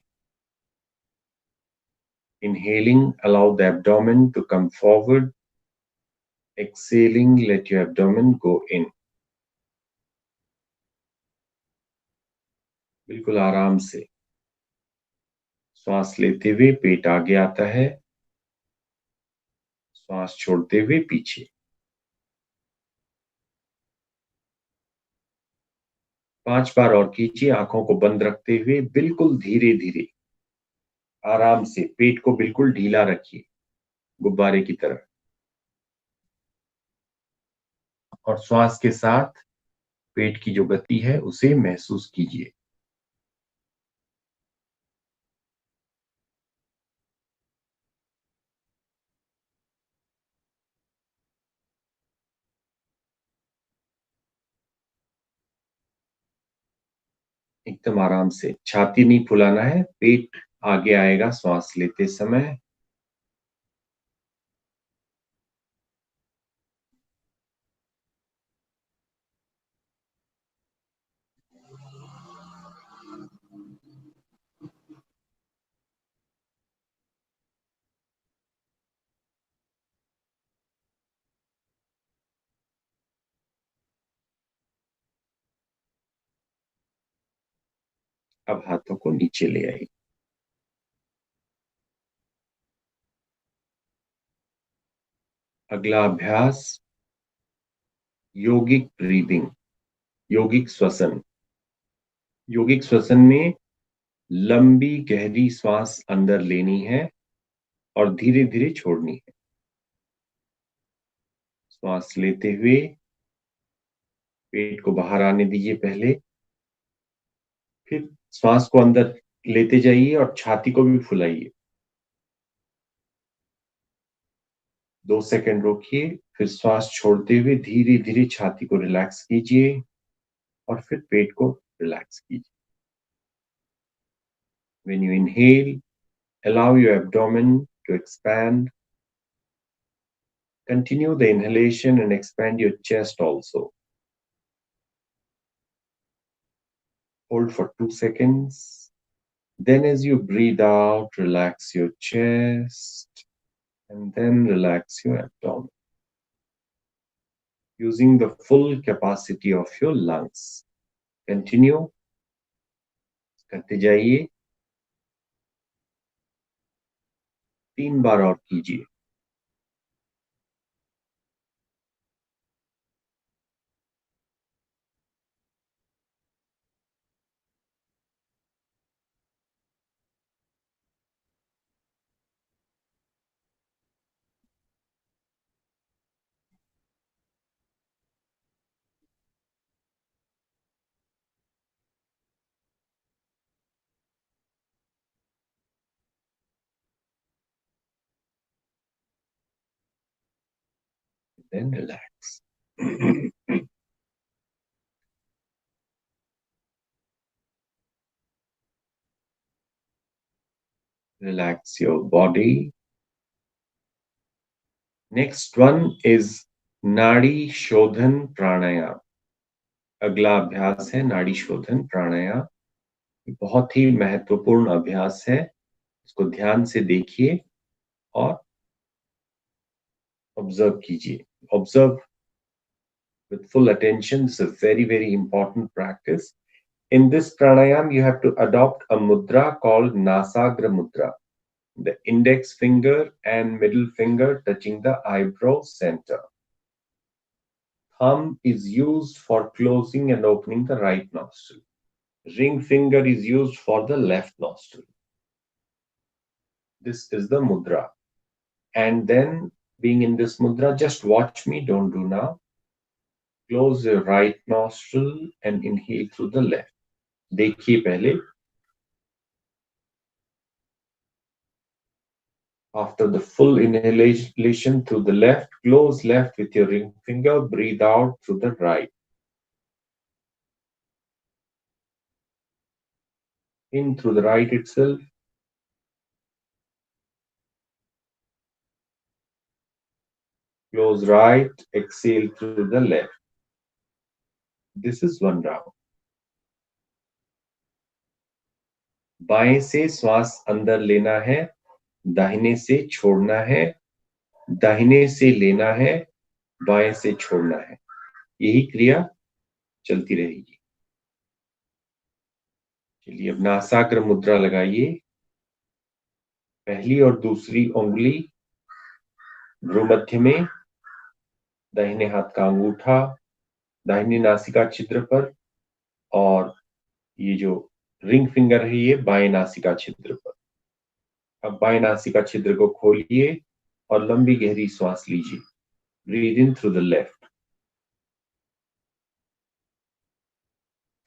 Inhaling, allow the abdomen to come forward. Exhaling, let your abdomen go in. बिल्कुल आराम से श्वास लेते हुए पेट आगे आता है, श्वास छोड़ते हुए पीछे। 5 बार और कीजिए, आंखों को बंद रखते हुए बिल्कुल धीरे धीरे आराम से पेट को बिल्कुल ढीला रखिए, गुब्बारे की तरह। और श्वास के साथ पेट की जो गति है उसे महसूस कीजिए। एकदम आराम से, छाती नहीं फुलाना है, पेट आगे आएगा श्वास लेते समय। अब हाथों को नीचे ले आइए। अगला अभ्यास योगिक ब्रीदिंग, योगिक श्वसन। योगिक श्वसन में लंबी गहरी श्वास अंदर लेनी है और धीरे धीरे छोड़नी है। श्वास लेते हुए पेट को बाहर आने दीजिए पहले, फिर श्वास को अंदर लेते जाइए और छाती को भी फुलाइए। 2 सेकंड रोकिए, फिर श्वास छोड़ते हुए धीरे धीरे छाती को रिलैक्स कीजिए और फिर पेट को रिलैक्स कीजिए। When you inhale, allow your abdomen to expand. Continue the inhalation and expand your chest also. Hold for 2 seconds. Then as you breathe out, relax your chest and then relax your abdomen, using the full capacity of your lungs. Continue. करते जाइए, 3 बार और कीजिए। Then relax. Relax your body. Next one is Nadi Shodhan Pranayam. अगला अभ्यास है नाड़ी शोधन प्राणायाम। बहुत ही महत्वपूर्ण अभ्यास है, इसको ध्यान से देखिए और ऑब्जर्व कीजिए। Observe with full attention. This is a very, very important practice. In this pranayam, you have to adopt a mudra called Nasagra Mudra. The index finger and middle finger touching the eyebrow center. Thumb is used for closing and opening the right nostril. Ring finger is used for the left nostril. This is the mudra. And then, being in this mudra, just watch me, don't do now. Close your right nostril and inhale through the left. देखिए पहले. After the full inhalation through the left, close left with your ring finger, breathe out through the right. In through the right itself. Close right, exhale through the left. This is one round. बाएं से श्वास अंदर लेना है, दाहिने से छोड़ना है, दाहिने से लेना है, बाएं से छोड़ना है। यही क्रिया चलती रहेगी। चलिए अब नासाग्र मुद्रा लगाइए। पहली और दूसरी उंगली भ्रूमध्य में, दाहिने हाथ का अंगूठा दाहिनी नासिका छिद्र पर और ये जो रिंग फिंगर है ये बाएं नासिका छिद्र पर। अब बाएं नासिका छिद्र को खोलिए और लंबी गहरी श्वास लीजिए। Breathe in through the left.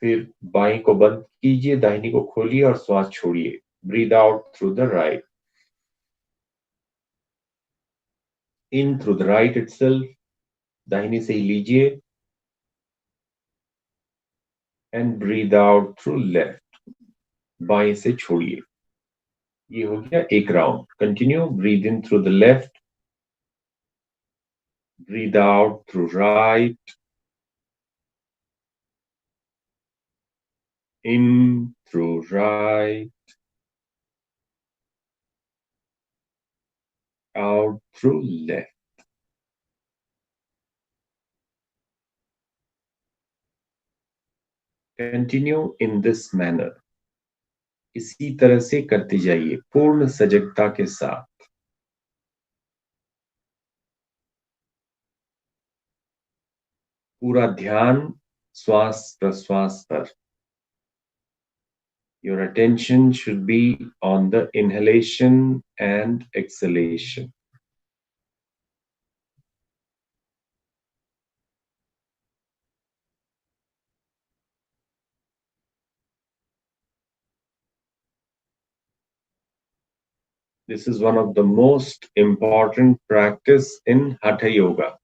फिर बाएं को बंद कीजिए, दाहिनी को खोलिए और श्वास छोड़िए। Breathe out through the right. In through the right itself, दाहिनी से ही लीजिए and breathe out through left, बाएं से छोड़िए। ये हो गया एक round. Continue. Breathe in through the left, breathe out through right, in through right, out through left. Continue in this manner. इसी तरह से करते जाइए पूर्ण सजगता के साथ। पूरा ध्यान श्वास प्रश्वास पर। Your attention should be on the inhalation and exhalation. This is one of the most important practice in Hatha Yoga,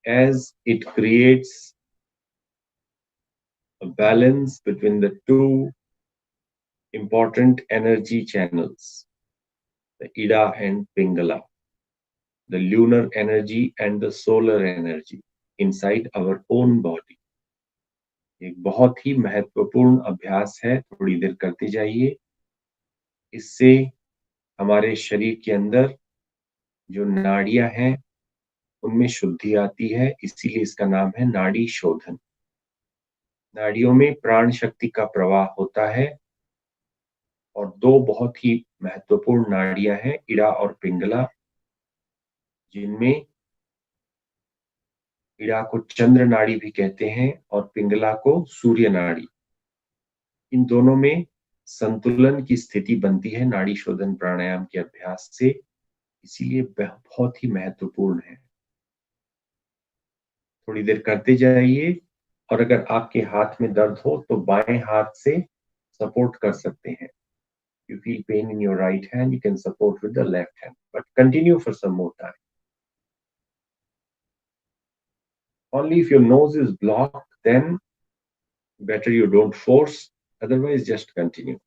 as it creates a balance between the two important energy channels, the Ida and Pingala, the lunar energy and the solar energy inside our own body. एक बहुत ही महत्वपूर्ण अभ्यास है, थोड़ी देर करते जाइए। इससे हमारे शरीर के अंदर जो नाड़ियां हैं उनमें शुद्धि आती है, इसीलिए इसका नाम है नाड़ी शोधन। नाड़ियों में प्राण शक्ति का प्रवाह होता है और दो बहुत ही महत्वपूर्ण नाड़ियां हैं, इड़ा और पिंगला, जिनमें इड़ा को चंद्र नाड़ी भी कहते हैं और पिंगला को सूर्य नाड़ी। इन दोनों में संतुलन की स्थिति बनती है नाड़ी शोधन प्राणायाम के अभ्यास से, इसीलिए बहुत ही महत्वपूर्ण है। थोड़ी देर करते जाइए और अगर आपके हाथ में दर्द हो तो बाएं हाथ से सपोर्ट कर सकते हैं। You feel pain in your right hand, you can support with the left hand, but continue for some more time. Only if your nose is blocked, then better you don't force, otherwise just continue.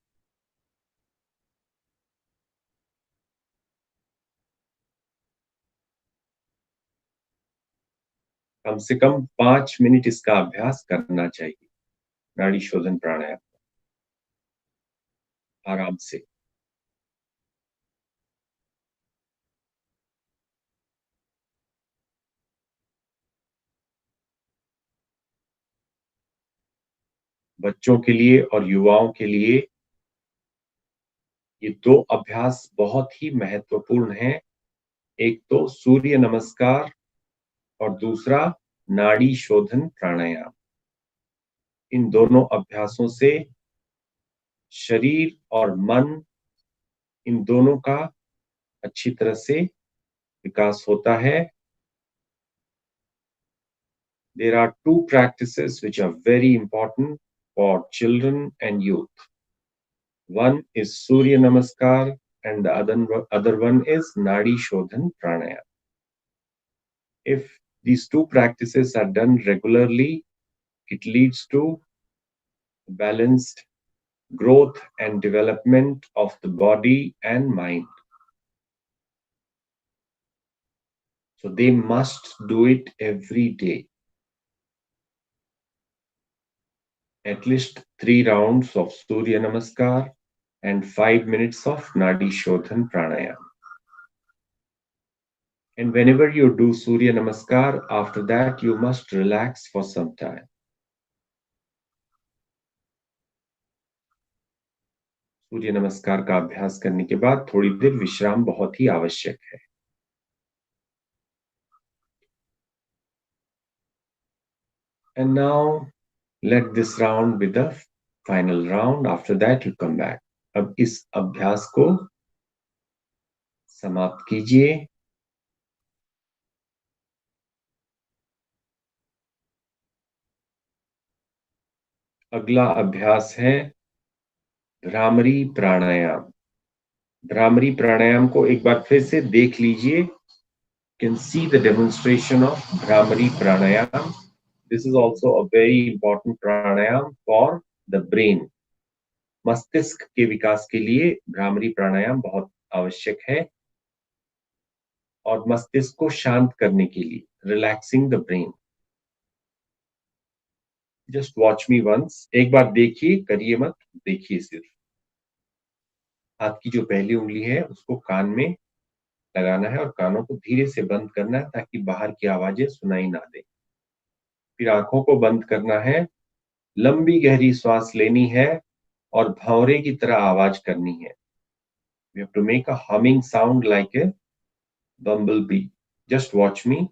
कम से कम 5 minute इसका अभ्यास करना चाहिए, नाड़ी शोधन प्राणायाम, आराम से। बच्चों के लिए और युवाओं के लिए ये दो अभ्यास बहुत ही महत्वपूर्ण हैं। एक तो सूर्य नमस्कार और दूसरा नाड़ी शोधन प्राणायाम। इन दोनों अभ्यासों से शरीर और मन, इन दोनों का अच्छी तरह से विकास होता है। There are two practices which are very important for children and youth. One is Surya Namaskar and the other one is Nadi Shodhan Pranayam. If these two practices are done regularly, it leads to balanced growth and development of the body and mind. So they must do it every day. At least 3 rounds of Surya Namaskar and 5 minutes of Nadi Shodhan Pranayam. And whenever you do Surya Namaskar, after that you must relax for some time. सूर्य नमस्कार का अभ्यास करने के बाद थोड़ी देर विश्राम बहुत ही आवश्यक है। And now let this round be the final round. After that you come back. अब इस अभ्यास को समाप्त कीजिए। अगला अभ्यास है भ्रामरी प्राणायाम। भ्रामरी प्राणायाम को एक बार फिर से देख लीजिए। You can see the demonstration of Bhramari Pranayam. This is also a very important pranayam for the brain. मस्तिष्क के विकास के लिए भ्रामरी प्राणायाम बहुत आवश्यक है और मस्तिष्क को शांत करने के लिए, relaxing the brain. Just watch me once, एक बार देखिए, करिए मत, देखिए सिर्फ। हाथ की जो पहली उंगली है उसको कान में लगाना है और कानों को धीरे से बंद करना है ताकि बाहर की आवाजें सुनाई ना दे। फिर आंखों को बंद करना है, लंबी गहरी सांस लेनी है और भंवरे की तरह आवाज करनी है। We have to make a humming sound like a bumblebee. Just watch me.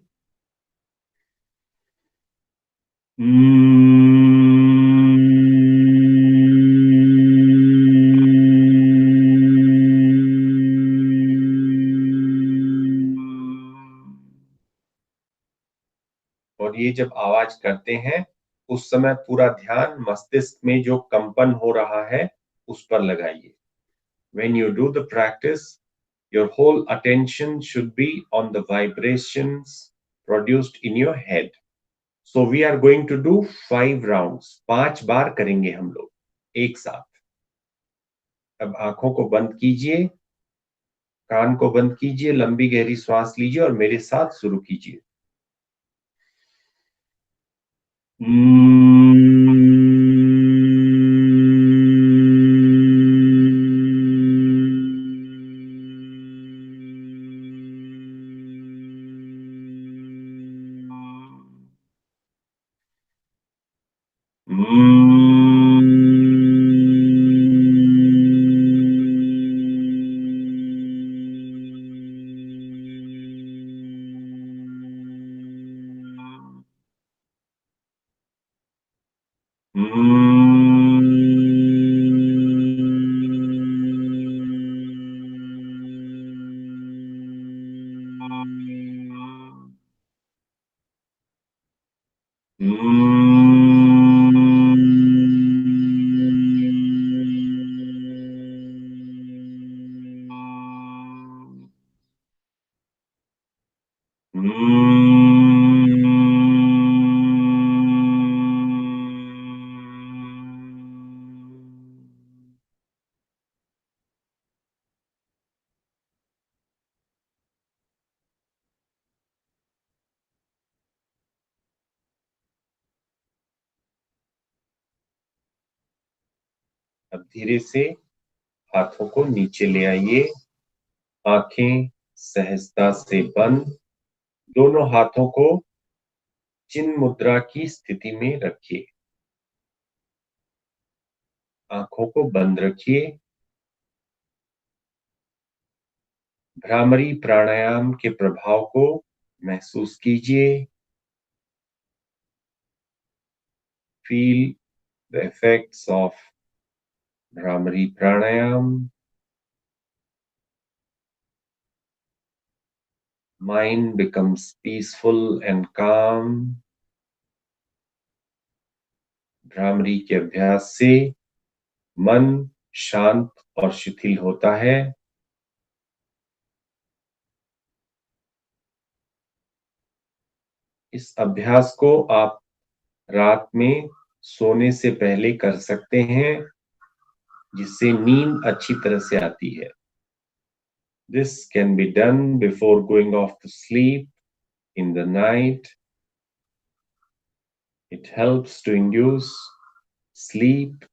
और ये जब आवाज करते हैं उस समय पूरा ध्यान मस्तिष्क में जो कंपन हो रहा है उस पर लगाइए। When you do the practice, your whole attention should be on the vibrations produced in your head. So we are going to do 5 rounds. 5 बार करेंगे हम लोग एक साथ। अब आंखों को बंद कीजिए, कान को बंद कीजिए, लंबी गहरी सांस लीजिए और मेरे साथ शुरू कीजिए। अब धीरे से हाथों को नीचे ले आइए, आंखें सहजता से बंद, दोनों हाथों को चिन्ह मुद्रा की स्थिति में रखिए, आंखों को बंद रखिए। भ्रामरी प्राणायाम के प्रभाव को महसूस कीजिए। Feel the effects of bhramari pranayama. Mind becomes peaceful and calm. Bhramari के अभ्यास से मन शांत और शिथिल होता है। इस अभ्यास को आप रात में सोने से पहले कर सकते हैं, जिससे नींद अच्छी तरह से आती है। This can be done before going off to sleep in the night. It helps to induce sleep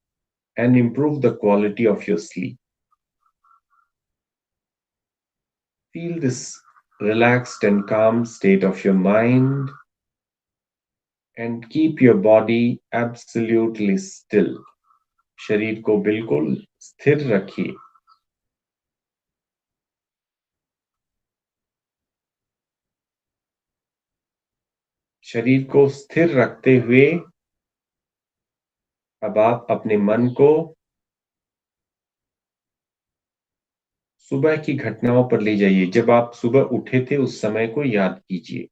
and improve the quality of your sleep. Feel this relaxed and calm state of your mind and keep your body absolutely still. शरीर को बिल्कुल स्थिर रखिए। शरीर को स्थिर रखते हुए अब आप अपने मन को सुबह की घटनाओं पर ले जाइए। जब आप सुबह उठे थे उस समय को याद कीजिए।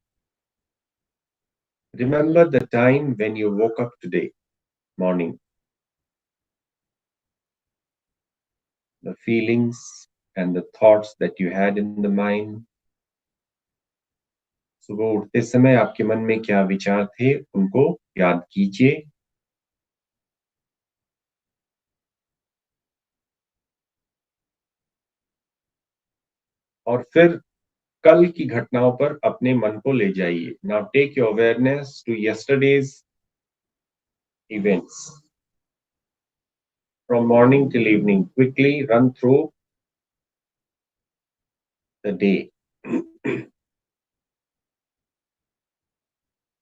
Remember the time when you woke up today morning. The feelings and the thoughts that you had in the mind. सुबह उठते समय आपके मन में क्या विचार थे, उनको याद कीजिए। और फिर कल की घटनाओं पर अपने मन को ले जाइए। Now take your awareness to yesterday's events from morning till evening. Quickly run through the day.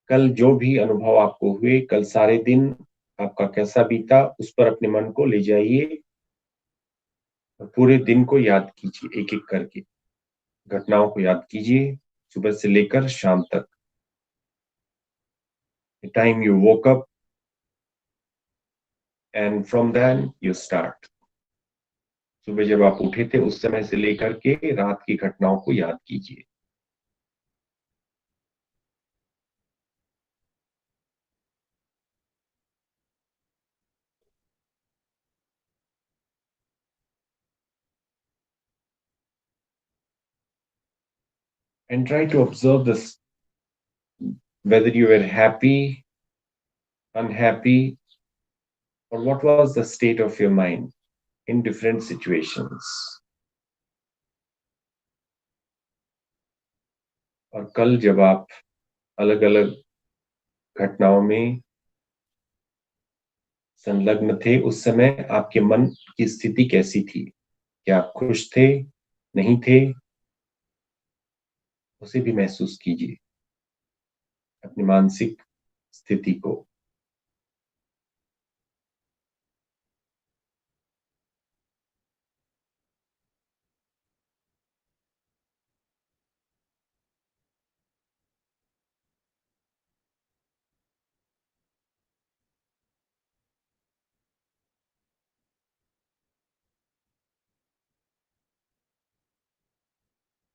कल जो भी अनुभव आपको हुए, कल सारे दिन आपका कैसा बीता, उस पर अपने मन को ले जाइए और पूरे दिन को याद कीजिए। एक एक करके घटनाओं को याद कीजिए, सुबह से लेकर शाम तक। The time you woke up and from then you start. सुबह जब आप उठे थे उस समय से लेकर के रात की घटनाओं को याद कीजिए। And try to observe this, whether you were happy, unhappy, or what was the state of your mind in different situations. और कल जब आप अलग अलग घटनाओं में संलग्न थे, उस समय आपके मन की स्थिति कैसी थी? क्या आप खुश थे, नहीं थे? उसे भी महसूस कीजिए, अपनी मानसिक स्थिति को।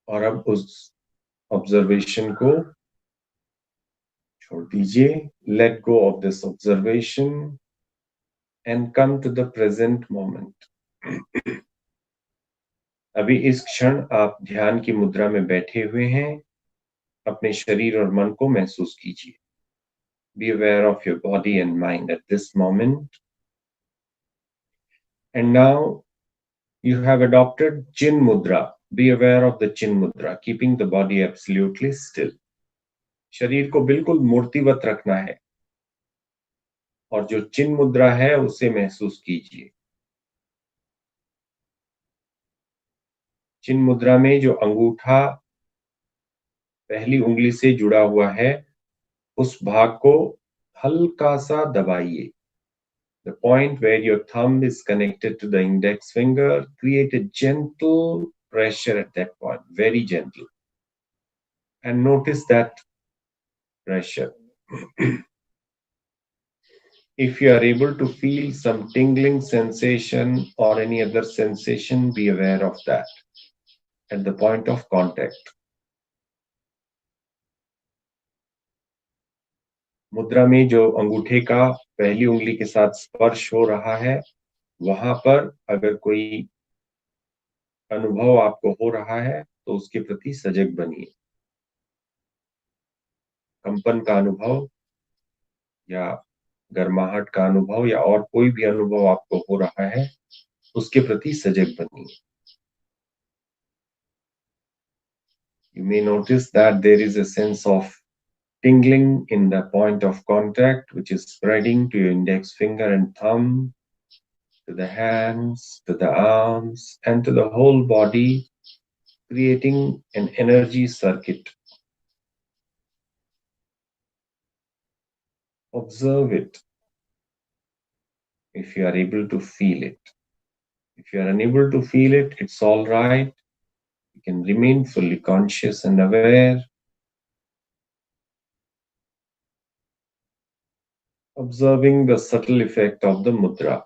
और अब उस ऑब्जर्वेशन को छोड़ दीजिए। Let go of this observation and come to the present moment. अभी इस क्षण आप ध्यान की मुद्रा में बैठे हुए हैं। अपने शरीर और मन को महसूस कीजिए। Be aware of your body and mind at this moment. And now you have adopted Chin Mudra. Be aware of the Chin Mudra, keeping the body absolutely still. शरीर को बिल्कुल मूर्तिवत रखना है और जो चिन्ह मुद्रा है उसे महसूस कीजिए। चिन्ह मुद्रा में जो अंगूठा पहली उंगली से जुड़ा हुआ है उस भाग को हल्का सा दबाइए. The point where your thumb is connected to the index finger, create a gentle pressure at that point, very gentle. And notice that pressure. If you are able to feel some tingling sensation or any other sensation, be aware of that at the point of contact. मुद्रा में जो अंगूठे का पहली उंगली के साथ स्पर्श हो रहा है वहां पर अगर कोई अनुभव आपको हो रहा है तो उसके प्रति सजग बनिए. कंपन का अनुभव या गर्माहट का अनुभव या और कोई भी अनुभव आपको हो रहा है उसके प्रति सजग बनिए. You may notice that there is a sense of tingling in the point of contact which is spreading to your index finger and thumb, to the hands, to the arms, and to the whole body, creating an energy circuit. Observe it if you are able to feel it. If you are unable to feel it, it's all right. You can remain fully conscious and aware, observing the subtle effect of the mudra.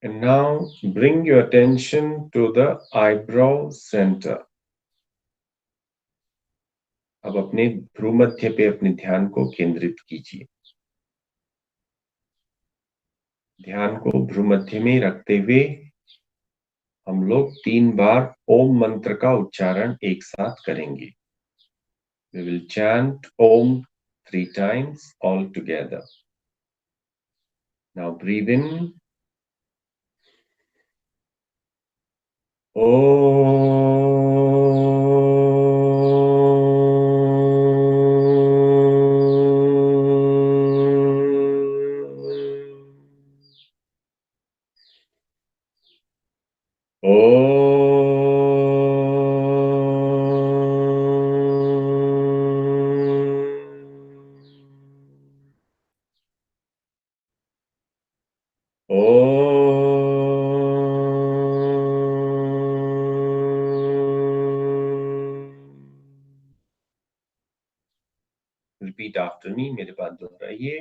And now bring your attention to the eyebrow center. अब अपने भ्रूमध्य पे अपने ध्यान को केंद्रित कीजिए. ध्यान को भ्रूमध्य में रखते हुए हम लोग 3 बार ओम मंत्र का उच्चारण एक साथ करेंगे. We will chant Om 3 times all together. Now breathe in. Repeat after me. मेरे बाद दोहराइए.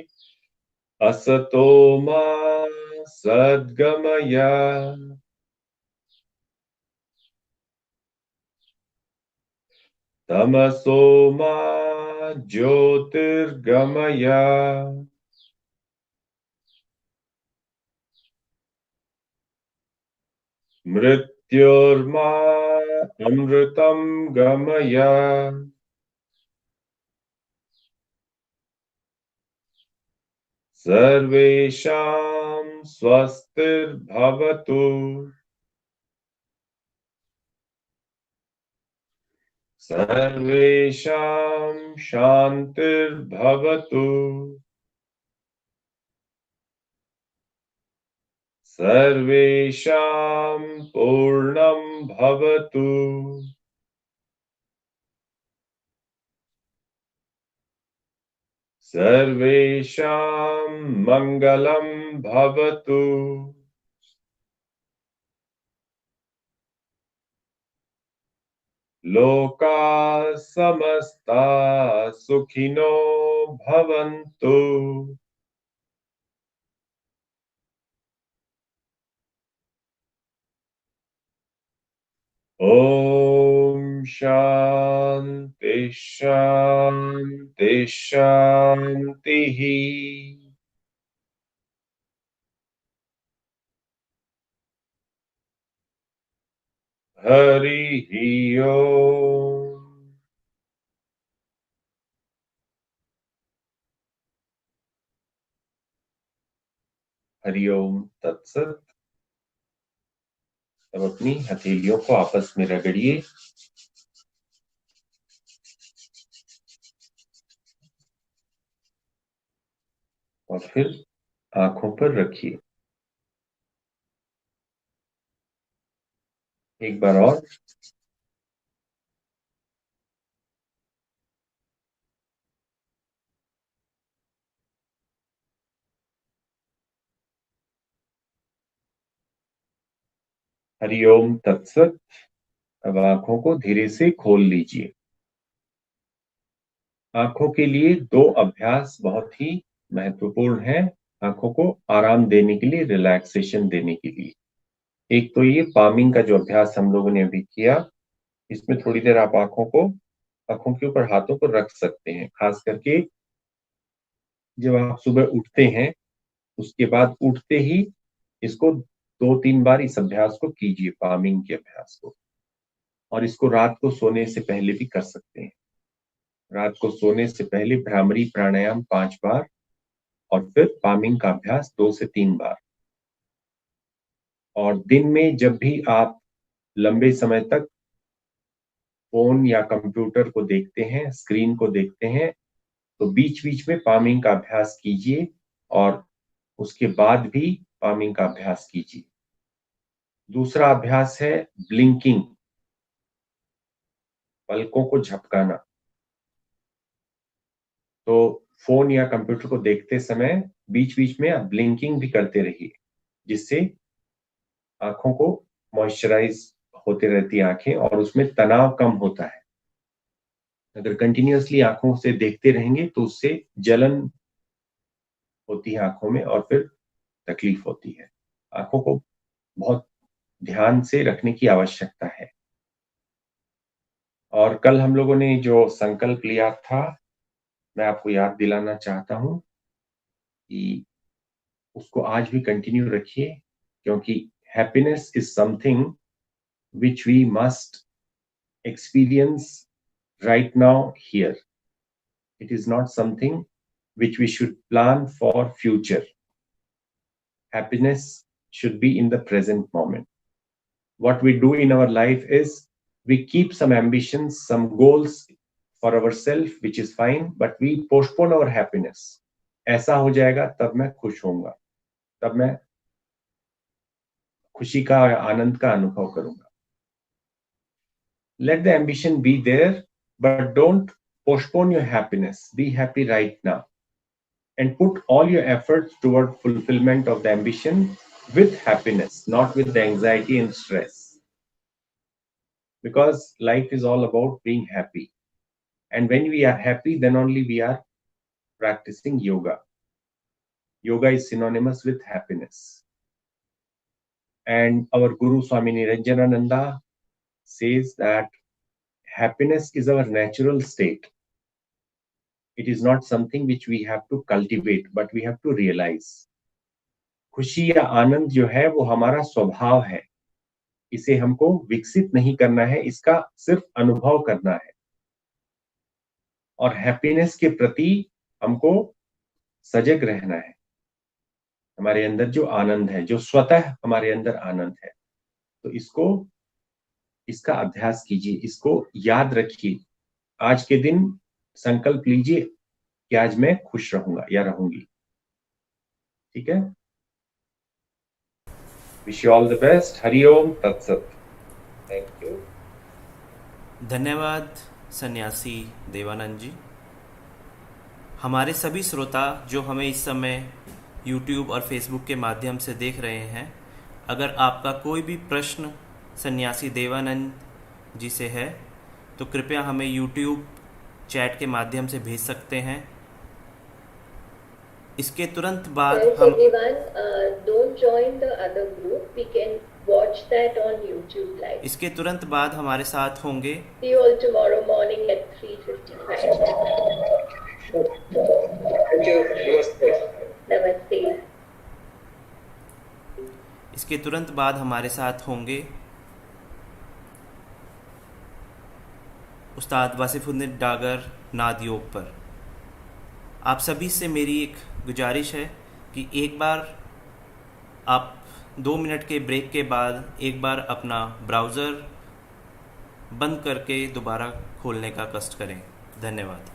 असतो मा सद्गमय तमसो मा ज्योतिर्गमय मृत्योर्मा अमृतं गमय सर्वेषां स्वस्तिर्भवतु सर्वेषां शान्तिर्भवतु सर्वेषां पूर्णं भवतु सर्वेषां मङ्गलं भवतु. लोका समस्ता सुखिनो भवन्तु. Om Shanti Shanti Shanti. Hari Om. Hari ओम तत्सत. अब अपनी हथेलियों को आपस में रगड़िए. और फिर आंखों पर रखिए। एक बार और। हरिओम तत्सत। अब आंखों को धीरे से खोल लीजिए। आंखों के लिए दो अभ्यास बहुत ही महत्वपूर्ण है, आंखों को आराम देने के लिए, रिलैक्सेशन देने के लिए। एक तो ये पामिंग का जो अभ्यास हम लोगों ने अभी किया, इसमें थोड़ी देर आप आंखों के ऊपर हाथों को रख सकते हैं, खास करके जब आप सुबह उठते हैं उसके बाद उठते ही इसको 2-3 बार इस अभ्यास को कीजिए, पामिंग के अभ्यास को। और इसको रात को सोने से पहले भी कर सकते हैं। रात को सोने से पहले भ्रामरी प्राणायाम 5 बार और फिर पामिंग का अभ्यास 2 से 3 बार। और दिन में जब भी आप लंबे समय तक फोन या कंप्यूटर को देखते हैं, स्क्रीन को देखते हैं, तो बीच बीच में पामिंग का अभ्यास कीजिए और उसके बाद भी पामिंग का अभ्यास कीजिए। दूसरा अभ्यास है ब्लिंकिंग, पलकों को झपकाना। तो फोन या कंप्यूटर को देखते समय बीच बीच में आप ब्लिंकिंग भी करते रहिए, जिससे आंखों को मॉइस्चराइज होते रहती है आंखें और उसमें तनाव कम होता है। अगर कंटिन्यूअसली आंखों से देखते रहेंगे तो उससे जलन होती है आंखों में और फिर तकलीफ होती है। आंखों को बहुत ध्यान से रखने की आवश्यकता है। और कल हम लोगों ने जो संकल्प लिया था, मैं आपको याद दिलाना चाहता हूं कि उसको आज भी कंटिन्यू रखिए, क्योंकि happiness is something which we must experience right now here. It is not something which we should plan for future. Happiness should be in the present moment. What we do in our life is we keep some ambitions, some goals for ourselves, which is fine, but we postpone our happiness. ऐसा हो जाएगा तब मैं खुश होऊंगा, तब मैं खुशी का, आनंद का अनुभव करूंगा। Let the ambition be there, but don't postpone your happiness. Be happy right now and put all your efforts toward fulfillment of the ambition with happiness, not with the anxiety and stress. Because life is all about being happy. And when we are happy, then only we are practicing yoga. Yoga is synonymous with happiness. And our Guru Swami Niranjanananda says that happiness is our natural state. It is not something which we have to cultivate, but we have to realize. खुशी या आनंद जो है वो हमारा स्वभाव है, इसे हमको विकसित नहीं करना है, इसका सिर्फ अनुभव करना है। और हैप्पीनेस के प्रति हमको सजग रहना है। हमारे अंदर जो आनंद है, जो स्वतः हमारे अंदर आनंद है, तो इसका अभ्यास कीजिए, इसको याद रखिए। आज के दिन संकल्प लीजिए कि आज मैं खुश रहूंगा या रहूंगी। ठीक है? Wish you all the best. हरिओम तत्सत। Thank you. धन्यवाद सन्यासी देवानंद जी। हमारे सभी श्रोता जो हमें इस समय YouTube और Facebook के माध्यम से देख रहे हैं, अगर आपका कोई भी प्रश्न सन्यासी देवानंद जी से है तो कृपया हमें YouTube चैट के माध्यम से भेज सकते हैं। इसके तुरंत बाद हम don't join the other group. We can watch that on YouTube live. इसके तुरंत बाद हमारे साथ होंगे See you all tomorrow morning at 3:55. Thank you. नमस्ते। Namaste. इसके तुरंत बाद हमारे साथ होंगे उस्ताद वासिफुद्दीन डागर नाद योग पर। आप सभी से मेरी एक गुजारिश है कि एक बार आप 2 मिनट के ब्रेक के बाद एक बार अपना ब्राउज़र बंद करके दोबारा खोलने का कष्ट करें। धन्यवाद।